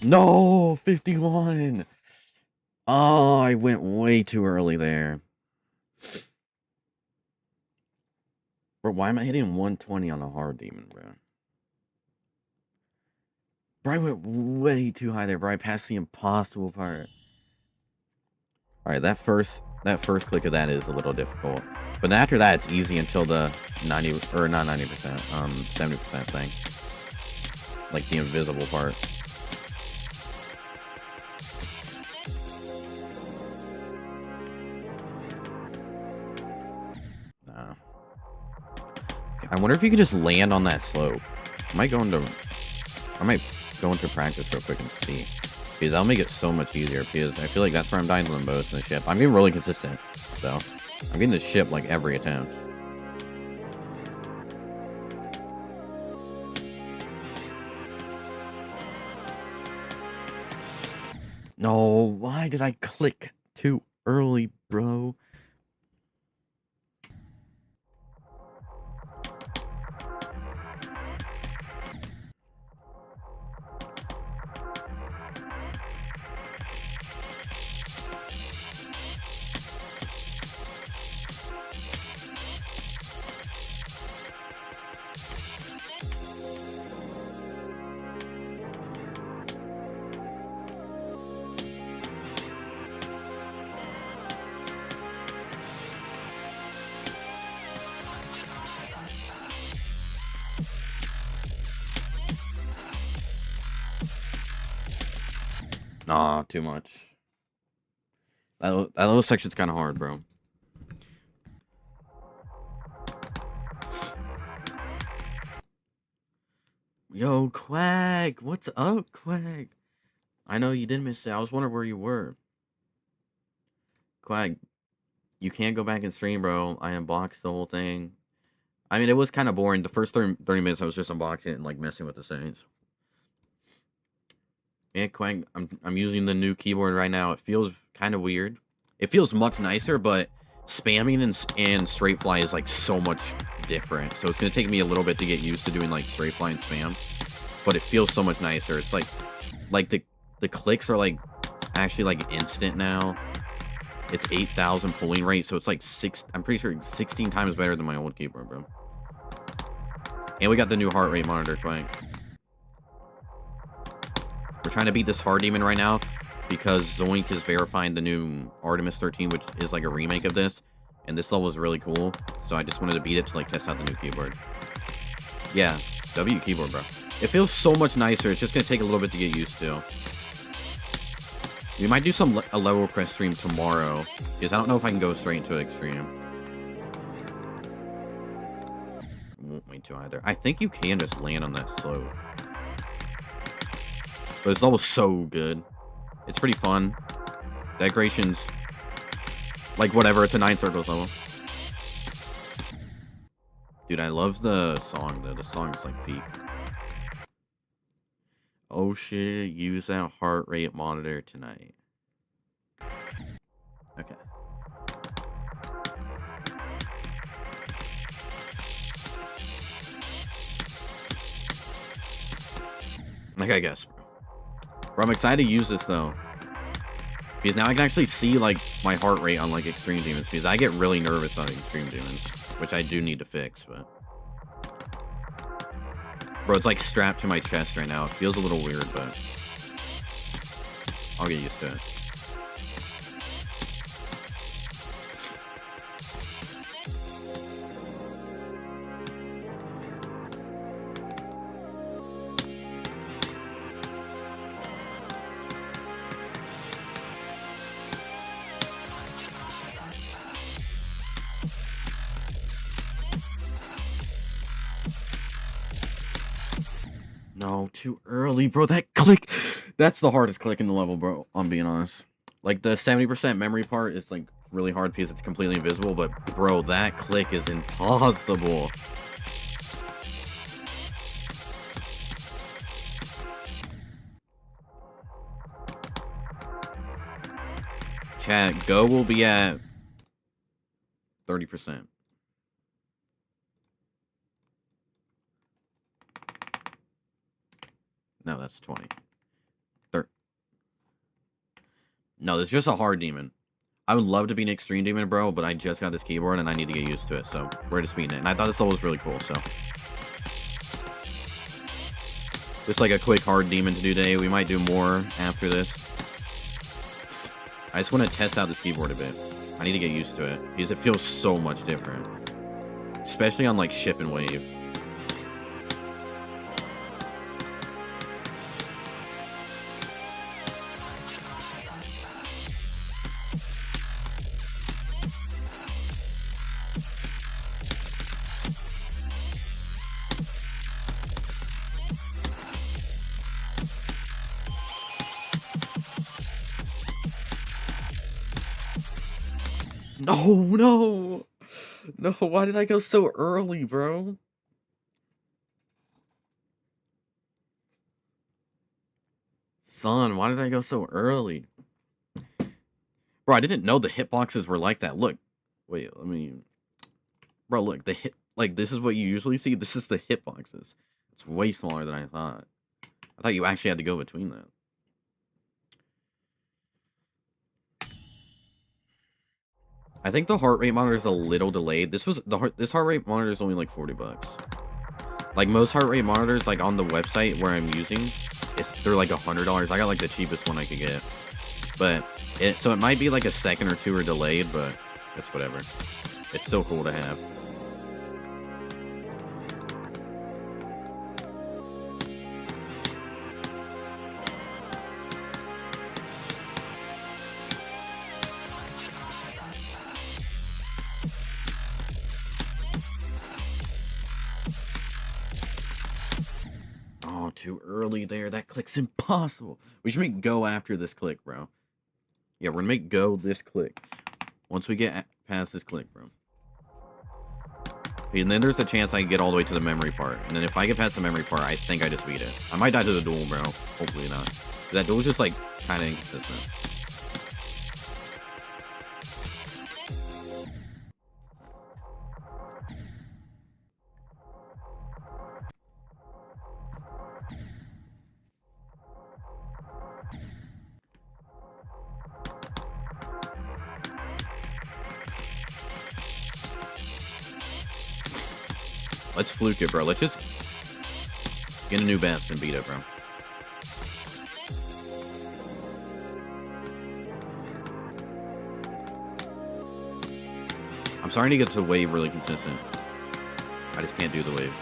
No, 51. Oh, I went way too early there. Bro, why am I hitting 120 on a hard demon, bro? Bro, I went way too high there, bro. I passed the impossible part. Alright, that first click of that is a little difficult. But after that, it's easy until the 90, or not 90%, 70% thing. Like the invisible part. I wonder if you could just land on that slope. I might go into practice real quick and see. Because that'll make it so much easier. Because I feel like that's where I'm dying the most in the ship. I'm getting really consistent. So, I'm getting the ship like every attempt. No, why did I click too early, bro? Nah, too much. That little section's kind of hard, bro. Yo, Quag, what's up, Quag? I know you didn't miss it. I was wondering where you were. Quag, you can't go back and stream, bro. I unboxed the whole thing. I mean, it was kind of boring. The first 30 minutes, I was just unboxing it and like messing with the settings. Yeah, Quang, I'm using the new keyboard right now. It feels kind of weird. It feels much nicer, but spamming and straight fly is like so much different. So it's gonna take me a little bit to get used to doing like straight fly and spam. But it feels so much nicer. It's like the clicks are like actually like instant now. It's 8,000 pulling rate, so it's like I'm pretty sure 16 times better than my old keyboard, bro. And we got the new heart rate monitor, Quang. We're trying to beat this hard demon right now because Zoink is verifying the new Artemis 13, which is like a remake of this. And this level is really cool. So I just wanted to beat it to like test out the new keyboard. Yeah, W keyboard, bro. It feels so much nicer. It's just going to take a little bit to get used to. We might do a level quest stream tomorrow because I don't know if I can go straight into extreme. I won't wait to either. I think you can just land on that slope. But this level's so good. It's pretty fun. Decorations, like whatever, it's a 9 circles level. Dude, I love the song though. The song's like peak. Oh shit, use that heart rate monitor tonight. Okay. Like, I guess. Bro, I'm excited to use this though. Because now I can actually see like my heart rate on like extreme demons. Because I get really nervous on extreme demons. Which I do need to fix, but... Bro, it's like strapped to my chest right now. It feels a little weird, but... I'll get used to it. No, too early, bro. That click, that's the hardest click in the level, bro. I'm being honest. Like, the 70% memory part is, like, really hard because it's completely invisible, but, bro, that click is impossible. Chat, go will be at 30%. No, that's 20. No, it's just a hard demon. I would love to be an extreme demon, bro, but I just got this keyboard and I need to get used to it, so we're just beating it. And I thought this level was really cool, so. Just like a quick hard demon to do today. We might do more after this. I just want to test out this keyboard a bit. I need to get used to it because it feels so much different. Especially on like ship and wave. No, why did I go so early, bro? Son, why did I go so early? Bro, I didn't know the hitboxes were like that. Look, wait, let me... Bro, look, the hit... Like, this is what you usually see. This is the hitboxes. It's way smaller than I thought. I thought you actually had to go between that. I think the heart rate monitor is a little delayed. This heart rate monitor is only like $40. Like most heart rate monitors, like on the website where I'm using, they're like $100. I got like the cheapest one I could get, but so it might be like a second or two or delayed, but it's whatever. It's still cool to have. too early there. That click's impossible. We should make go after this click, bro. Yeah, we're gonna make go this click. Once we get past this click, bro. And then there's a chance I can get all the way to the memory part. And then if I get past the memory part, I think I just beat it. I might die to the duel, bro. Hopefully not. That duel's just, like, kind of inconsistent. Let's fluke it, bro. Let's just get a new best and beat it, bro. I'm starting to get to the wave really consistent. I just can't do the wave.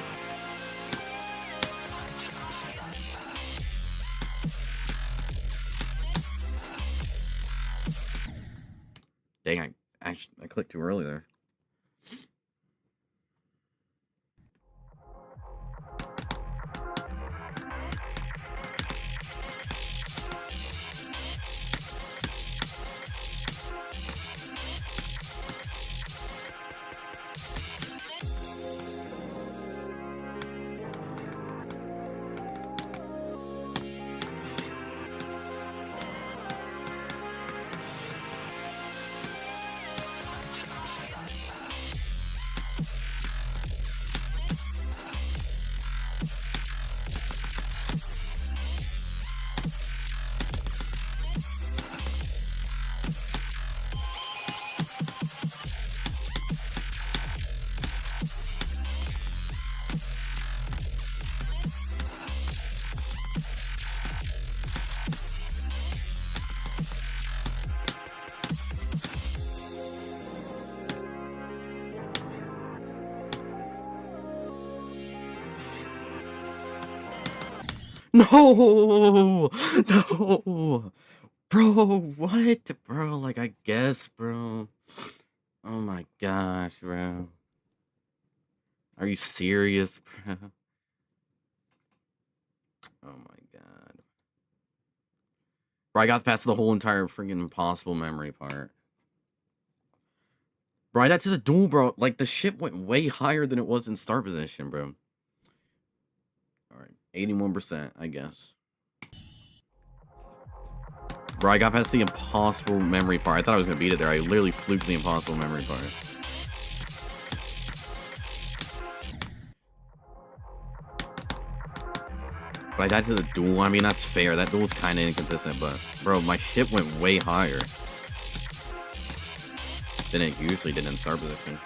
Dang, I clicked too early there. No! No! Bro, what? Bro, like, I guess, bro. Oh my gosh, bro. Are you serious, bro? Oh my god. Bro, I got past the whole entire freaking impossible memory part. Bro, I got to the duel, bro. Like, the ship went way higher than it was in start position, bro. Alright, 81%, I guess. Bro, I got past the impossible memory part. I thought I was gonna beat it there. I literally fluked the impossible memory part. But I died to the duel. I mean, that's fair. That duel's kind of inconsistent, but... Bro, my ship went way higher than it usually did in start position.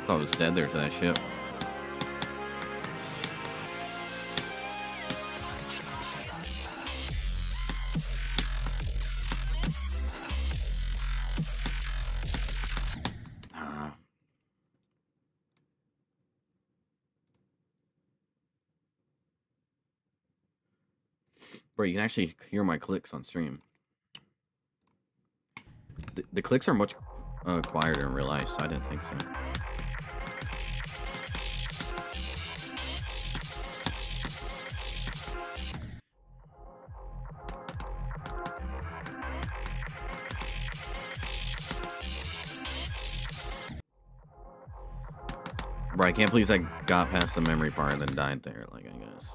I thought I was dead there to that ship. Bro, you can actually hear my clicks on stream. The clicks are much quieter in real life, so I didn't think so. Bro, I can't believe I got past the memory part and then died there, like, I guess.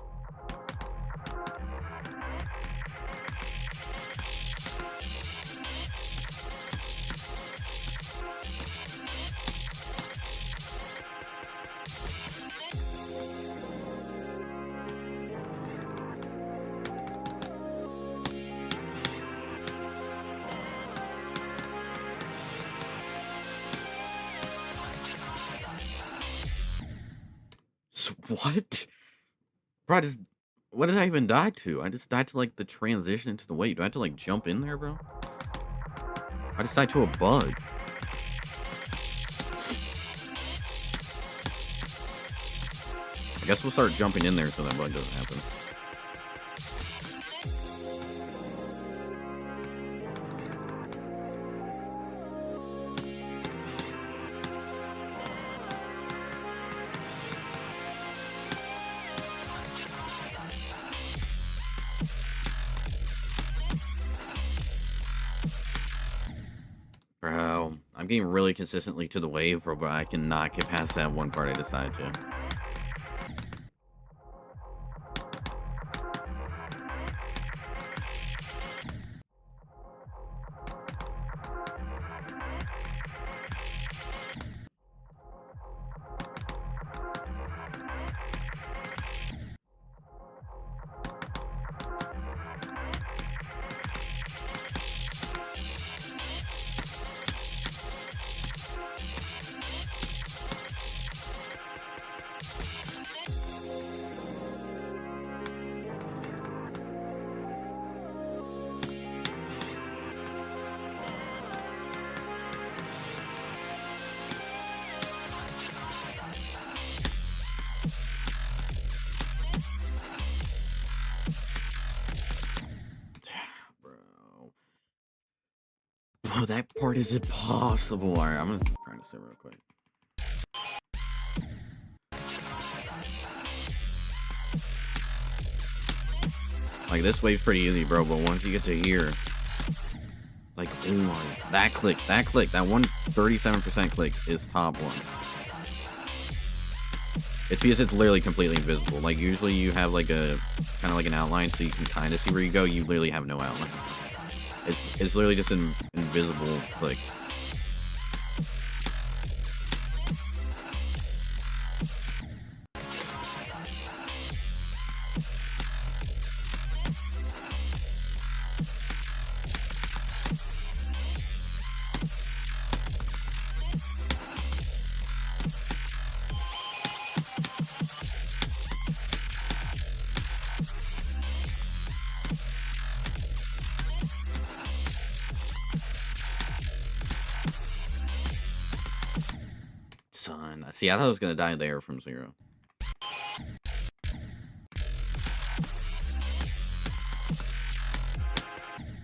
What? Bro, what did I even die to? I just died to, like, the transition into the wave. Do I have to, like, jump in there, bro? I just died to a bug. I guess we'll start jumping in there so that bug doesn't happen. getting really consistently to the wave, but I cannot get past that one part I decided to. Bro, that part is impossible. Alright, I'm gonna try to sit real quick. Like, this wave's pretty easy, bro, but once you get to here, like, oh my, that click, that 137% click is top one. It's because it's literally completely invisible. Like, usually you have, like, a, kind of like an outline so you can kind of see where you go. You literally have no outline. It's literally just an invisible click. Son, see, I thought I was gonna die there from 0.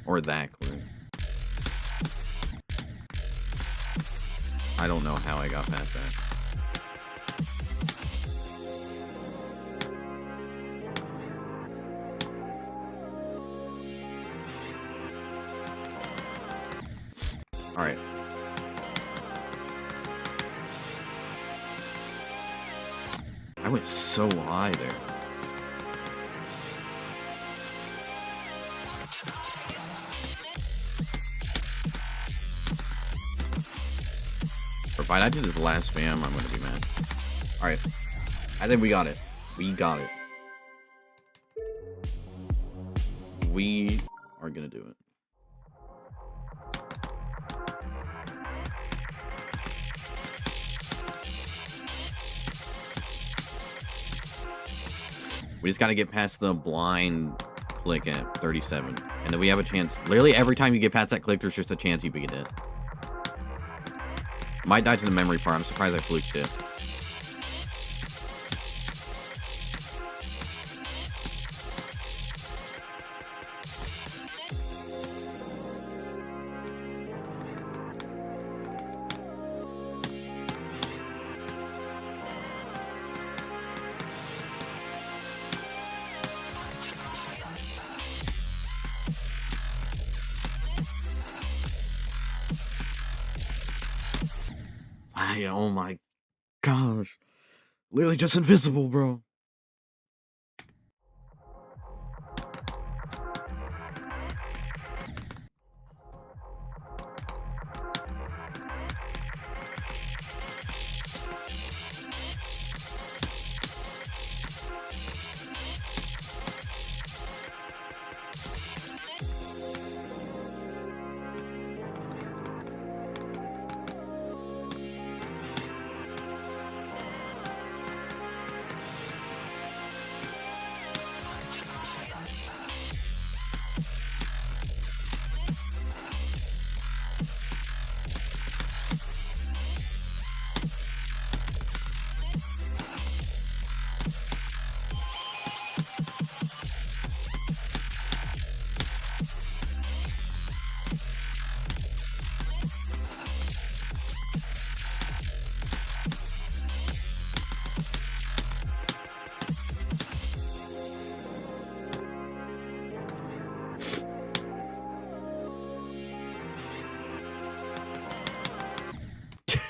Or that clip. I don't know how I got past that. Alright. I went so high there. If I do this last spam, I'm gonna be mad. Alright. I think we got it. We got it. We are gonna do it. We just gotta get past the blind click at 37. And then we have a chance. Literally every time you get past that click, there's just a chance you beat it. Might die to the memory part. I'm surprised I fluked it. Oh my gosh. Literally just invisible, bro.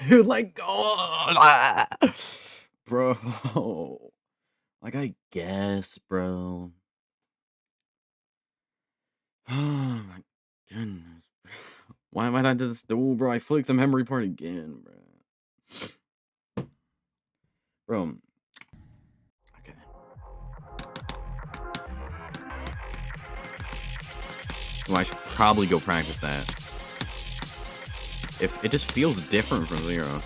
dude. Like, oh, bro. Like, I guess, bro. Oh my goodness. Why am I not to this duel, bro? I flicked the memory part again, bro. Bro. Okay. Well, I should probably go practice that. If it just feels different from Zero.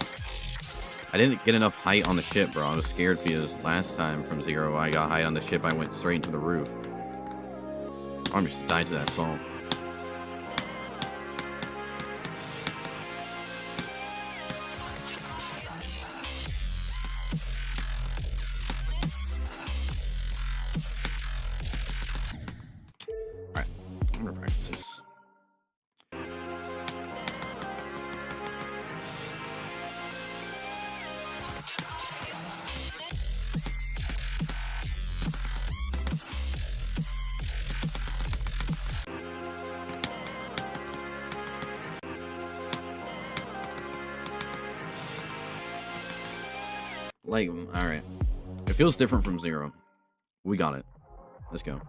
I didn't get enough height on the ship, bro. I was scared because last time from Zero, I got height on the ship. I went straight into the roof. I'm just died to that song. Alright, I'm gonna practice this. Like, alright. It feels different from Zero. We got it. Let's go.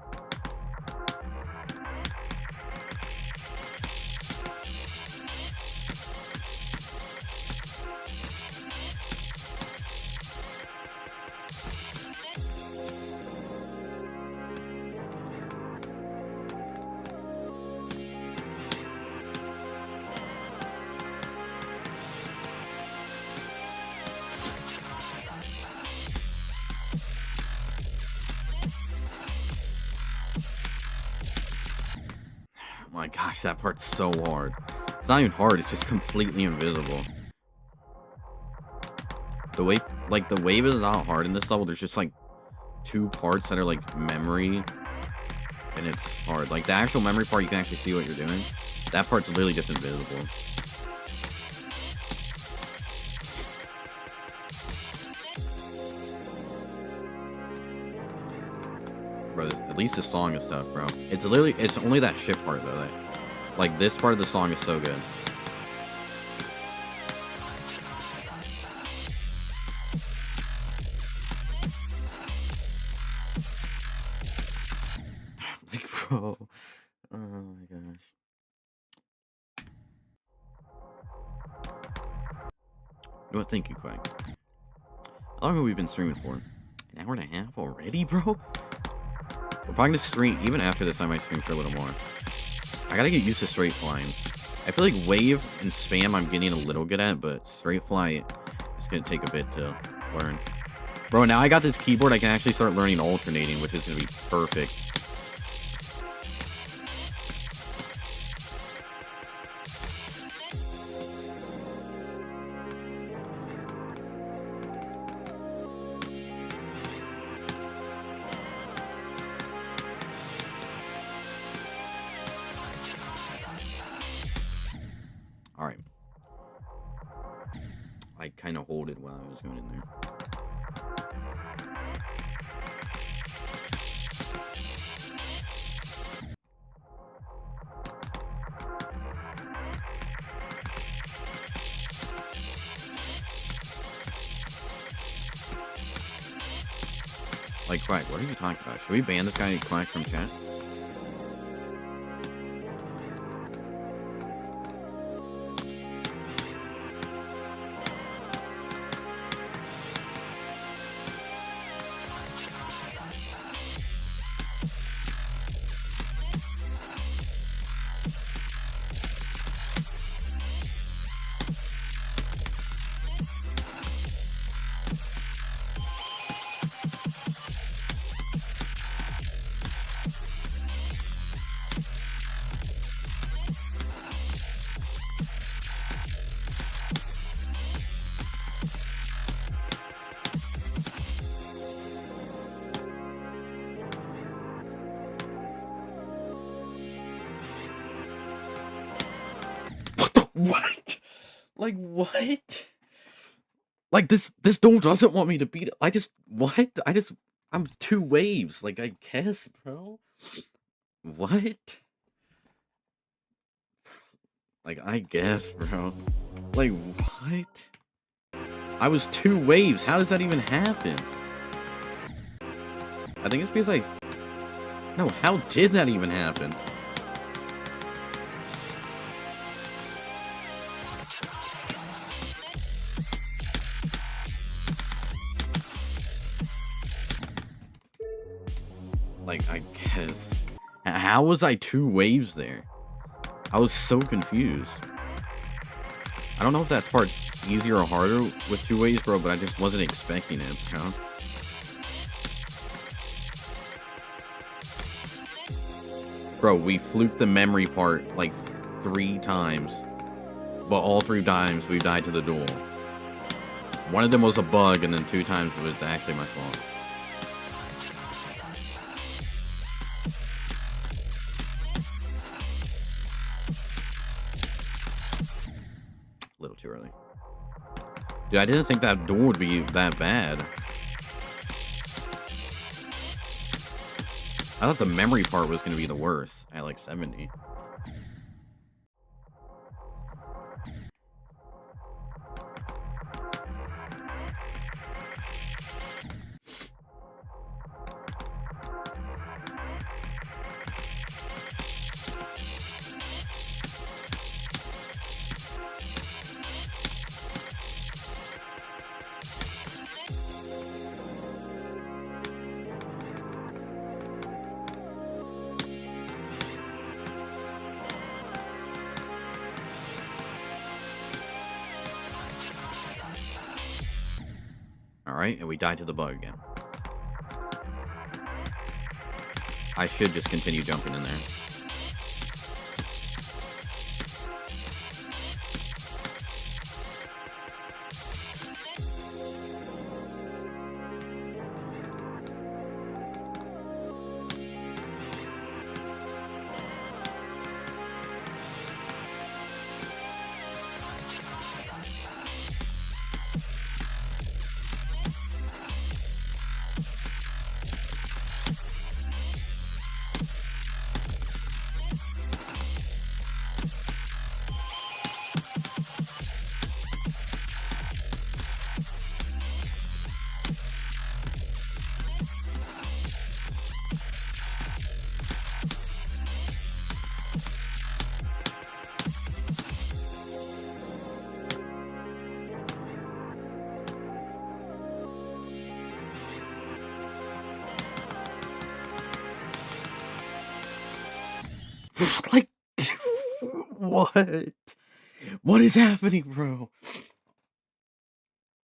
My gosh, that part's so hard. It's not even hard, it's just completely invisible. The wave, like, the wave is not hard in this level. There's just, like, 2 parts that are, like, memory. And it's hard. Like, the actual memory part, you can actually see what you're doing. That part's literally just invisible. Bro, at least the song is stuff, bro. It's literally, it's only that shit part, though. That, like, this part of the song is so good. Like, bro. Oh my gosh. You know what? Thank you, Quack. How long have we been streaming for? An hour and a half already, bro? We're probably gonna stream, even after this, I might stream for a little more. I gotta get used to straight flying. I feel like wave and spam I'm getting a little good at, but straight fly is gonna take a bit to learn. Bro, now I got this keyboard, I can actually start learning alternating, which is gonna be perfect. Alright. I kind of hold it while I was going in there. Like, Quack, what are you talking about? Should we ban this guy, Quack, from chat? What? Like, what? Like, this duel doesn't want me to beat it. What? I'm 2 waves. Like, I guess, bro. What? Like, I guess, bro. Like, what? I was 2 waves. How does that even happen? I think it's because like... No, how did that even happen? Like, I guess... How was I 2 waves there? I was so confused. I don't know if that's part easier or harder with 2 waves, bro, but I just wasn't expecting it, you know? Bro, we fluked the memory part like 3 times. But all 3 times we died to the duel. One of them was a bug, and then 2 times was actually my fault. A little too early. Dude, I didn't think that duel would be that bad. I thought the memory part was going to be the worst at like 70. Alright, and we died to the bug again. I should just continue jumping in there. Like, what? What is happening, bro?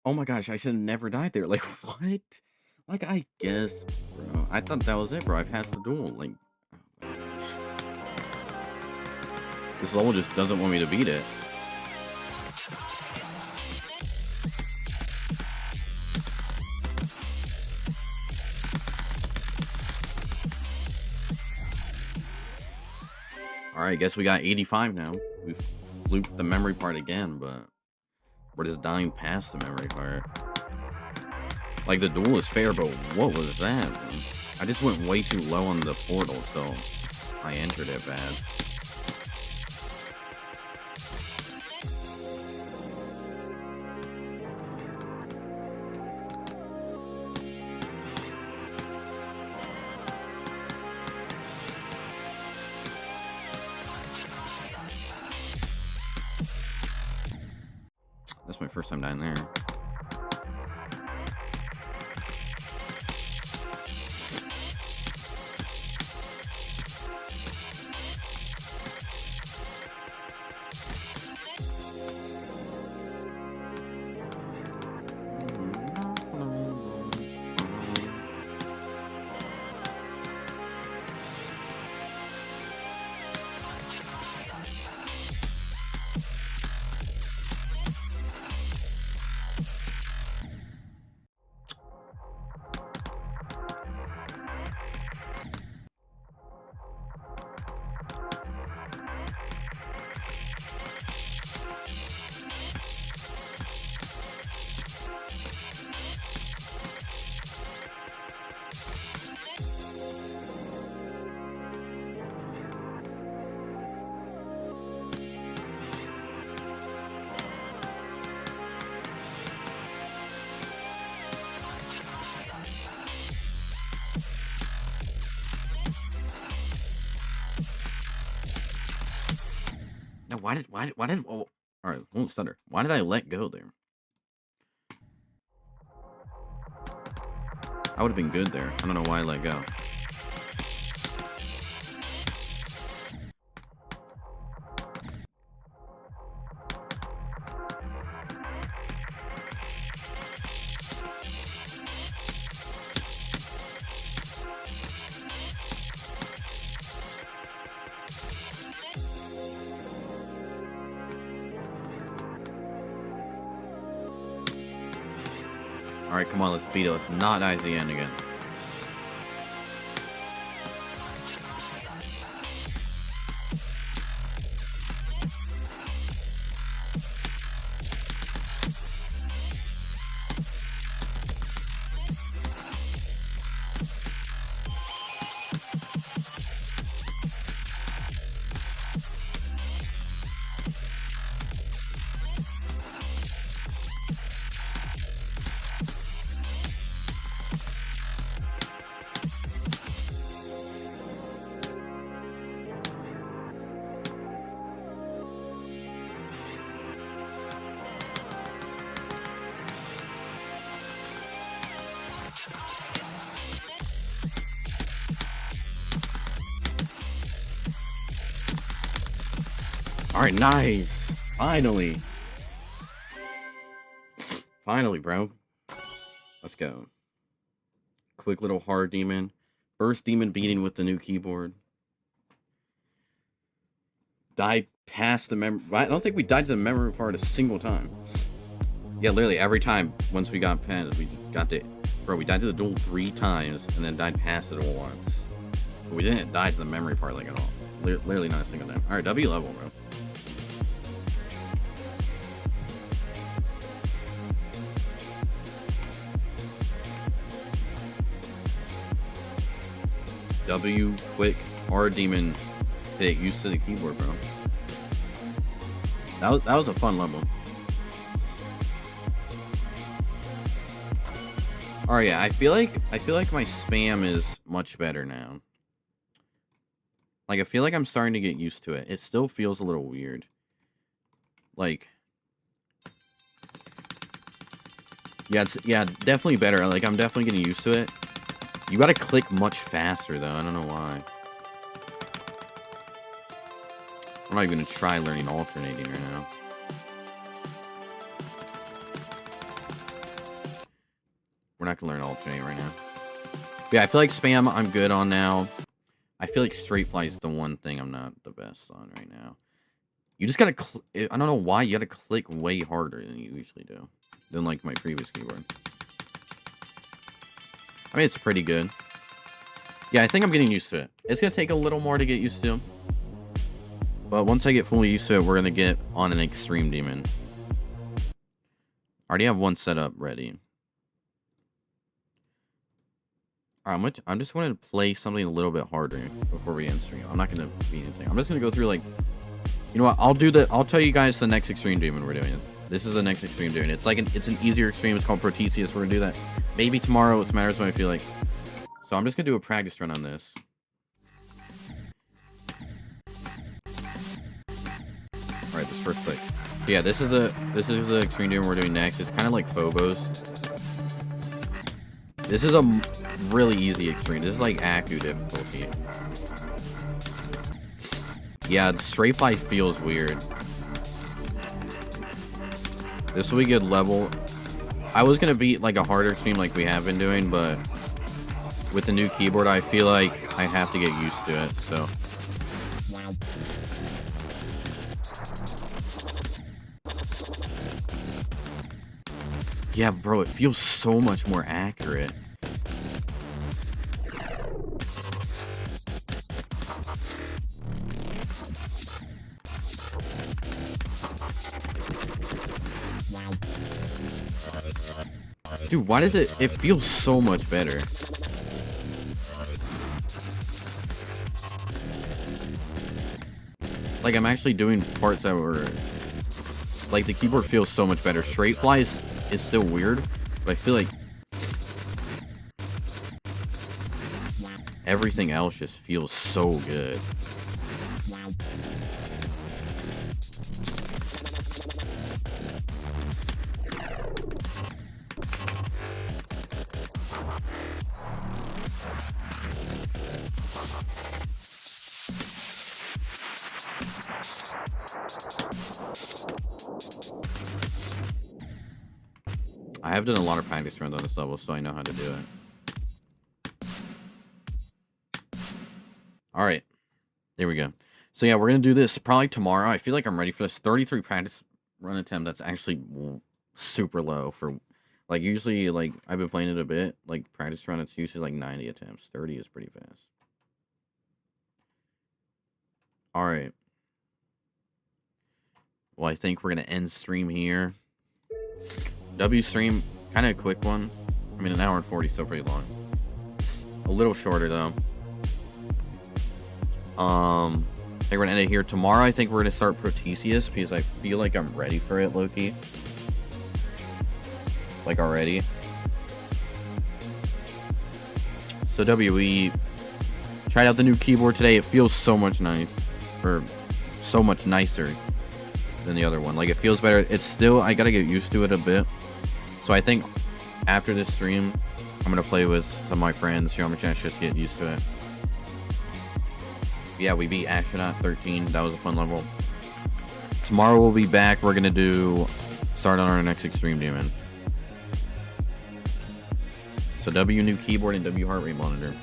Oh my gosh, I should have never died there. Like, what? Like, I guess, bro. I thought that was it, bro. I passed the duel. Like, oh my gosh. This level just doesn't want me to beat it. Alright, I guess we got 85 now. We've looped the memory part again, but we're just dying past the memory part. Like, the duel is fair, but what was that, bro? I just went way too low on the portal, so I entered it bad. That's my first time down there. Now, why did, oh, all right, hold on, stutter. Why did I let go there? I would have been good there. I don't know why I let go. All right, come on, let's beat it. Let's not die at the end again. All right, nice. Finally. Finally, bro. Let's go. Quick little hard demon. First demon beating with the new keyboard. Died past the memory. I don't think we died to the memory part a single time. Yeah, literally every time once we got past, we got to. Bro, we died to the duel 3 times and then died past it once. But we didn't die to the memory part like at all. Literally not a single time. Alright, W level, bro. W, quick, hard demon, get used to the keyboard, bro. That was a fun level. Alright, yeah, I feel like my spam is much better now. Like, I feel like I'm starting to get used to it. It still feels a little weird. Like, yeah, yeah, definitely better. Like, I'm definitely getting used to it. You gotta click much faster, though. I don't know why. I'm not even gonna try learning alternating right now. We're not gonna learn alternate right now. Yeah, I feel like spam I'm good on now. I feel like straight fly is the one thing I'm not the best on right now. You just gotta, I don't know why, you gotta click way harder than you usually do. Than like my previous keyboard. I mean, it's pretty good. Yeah, I think I'm getting used to it. It's gonna take a little more to get used to. But once I get fully used to it, we're gonna get on an extreme demon. I already have one set up ready. Alright, I'm just going to play something a little bit harder before we end stream. I'm not gonna beat anything. I'm just gonna go through like, you know what? I'll tell you guys the next extreme demon we're doing. This is the next extreme demon. It's like it's an easier extreme. It's called Protesius. We're gonna do that maybe tomorrow. It matters when I feel like. So I'm just gonna do a practice run on this. All right, this first click. So yeah, this is the extreme demon we're doing next. It's kind of like Phobos. This is a really easy extreme. This is like Aku difficulty. Yeah, the straight fly feels weird. This will be good level. I was gonna beat like a harder stream like we have been doing, but with the new keyboard, I feel like I have to get used to it. So. Yeah, bro, it feels so much more accurate. Dude, why does it feels so much better. Like, I'm actually doing parts that were... Like, the keyboard feels so much better. Straight fly is still weird, but I feel like... everything else just feels so good. I have done a lot of practice runs on this level, so I know how to do it. Alright. There we go. So yeah, we're going to do this probably tomorrow. I feel like I'm ready for this. 33 practice run attempt. That's actually super low for... Like, usually, like, I've been playing it a bit. Like, practice run, it's usually like 90 attempts. 30 is pretty fast. Alright. Well, I think we're going to end stream here. W stream, kind of a quick one. I mean, 1 hour and 40 is still pretty long. A little shorter, though. I think we're going to end it here. Tomorrow, I think we're going to start Protesius, because I feel like I'm ready for it, low-key. Like, already. So, WE, tried out the new keyboard today. It feels so much nice. Or, so much nicer than the other one. Like, it feels better. It's still, I gotta get used to it a bit. So I think after this stream, I'm gonna play with some of my friends, show them a chance, just get used to it. Yeah, we beat Astronaut 13. That was a fun level. Tomorrow we'll be back. We're gonna start on our next Extreme Demon. So W new keyboard and W heart rate monitor.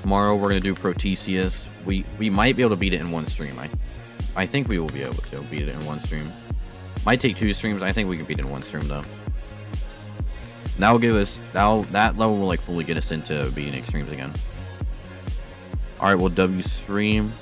Tomorrow we're gonna do Protesius. We might be able to beat it in one stream. I think we will be able to beat it in one stream. Might take 2 streams. I think we can beat it in one stream though. That will give us that level will like fully get us into beating extremes again. Alright, well W stream.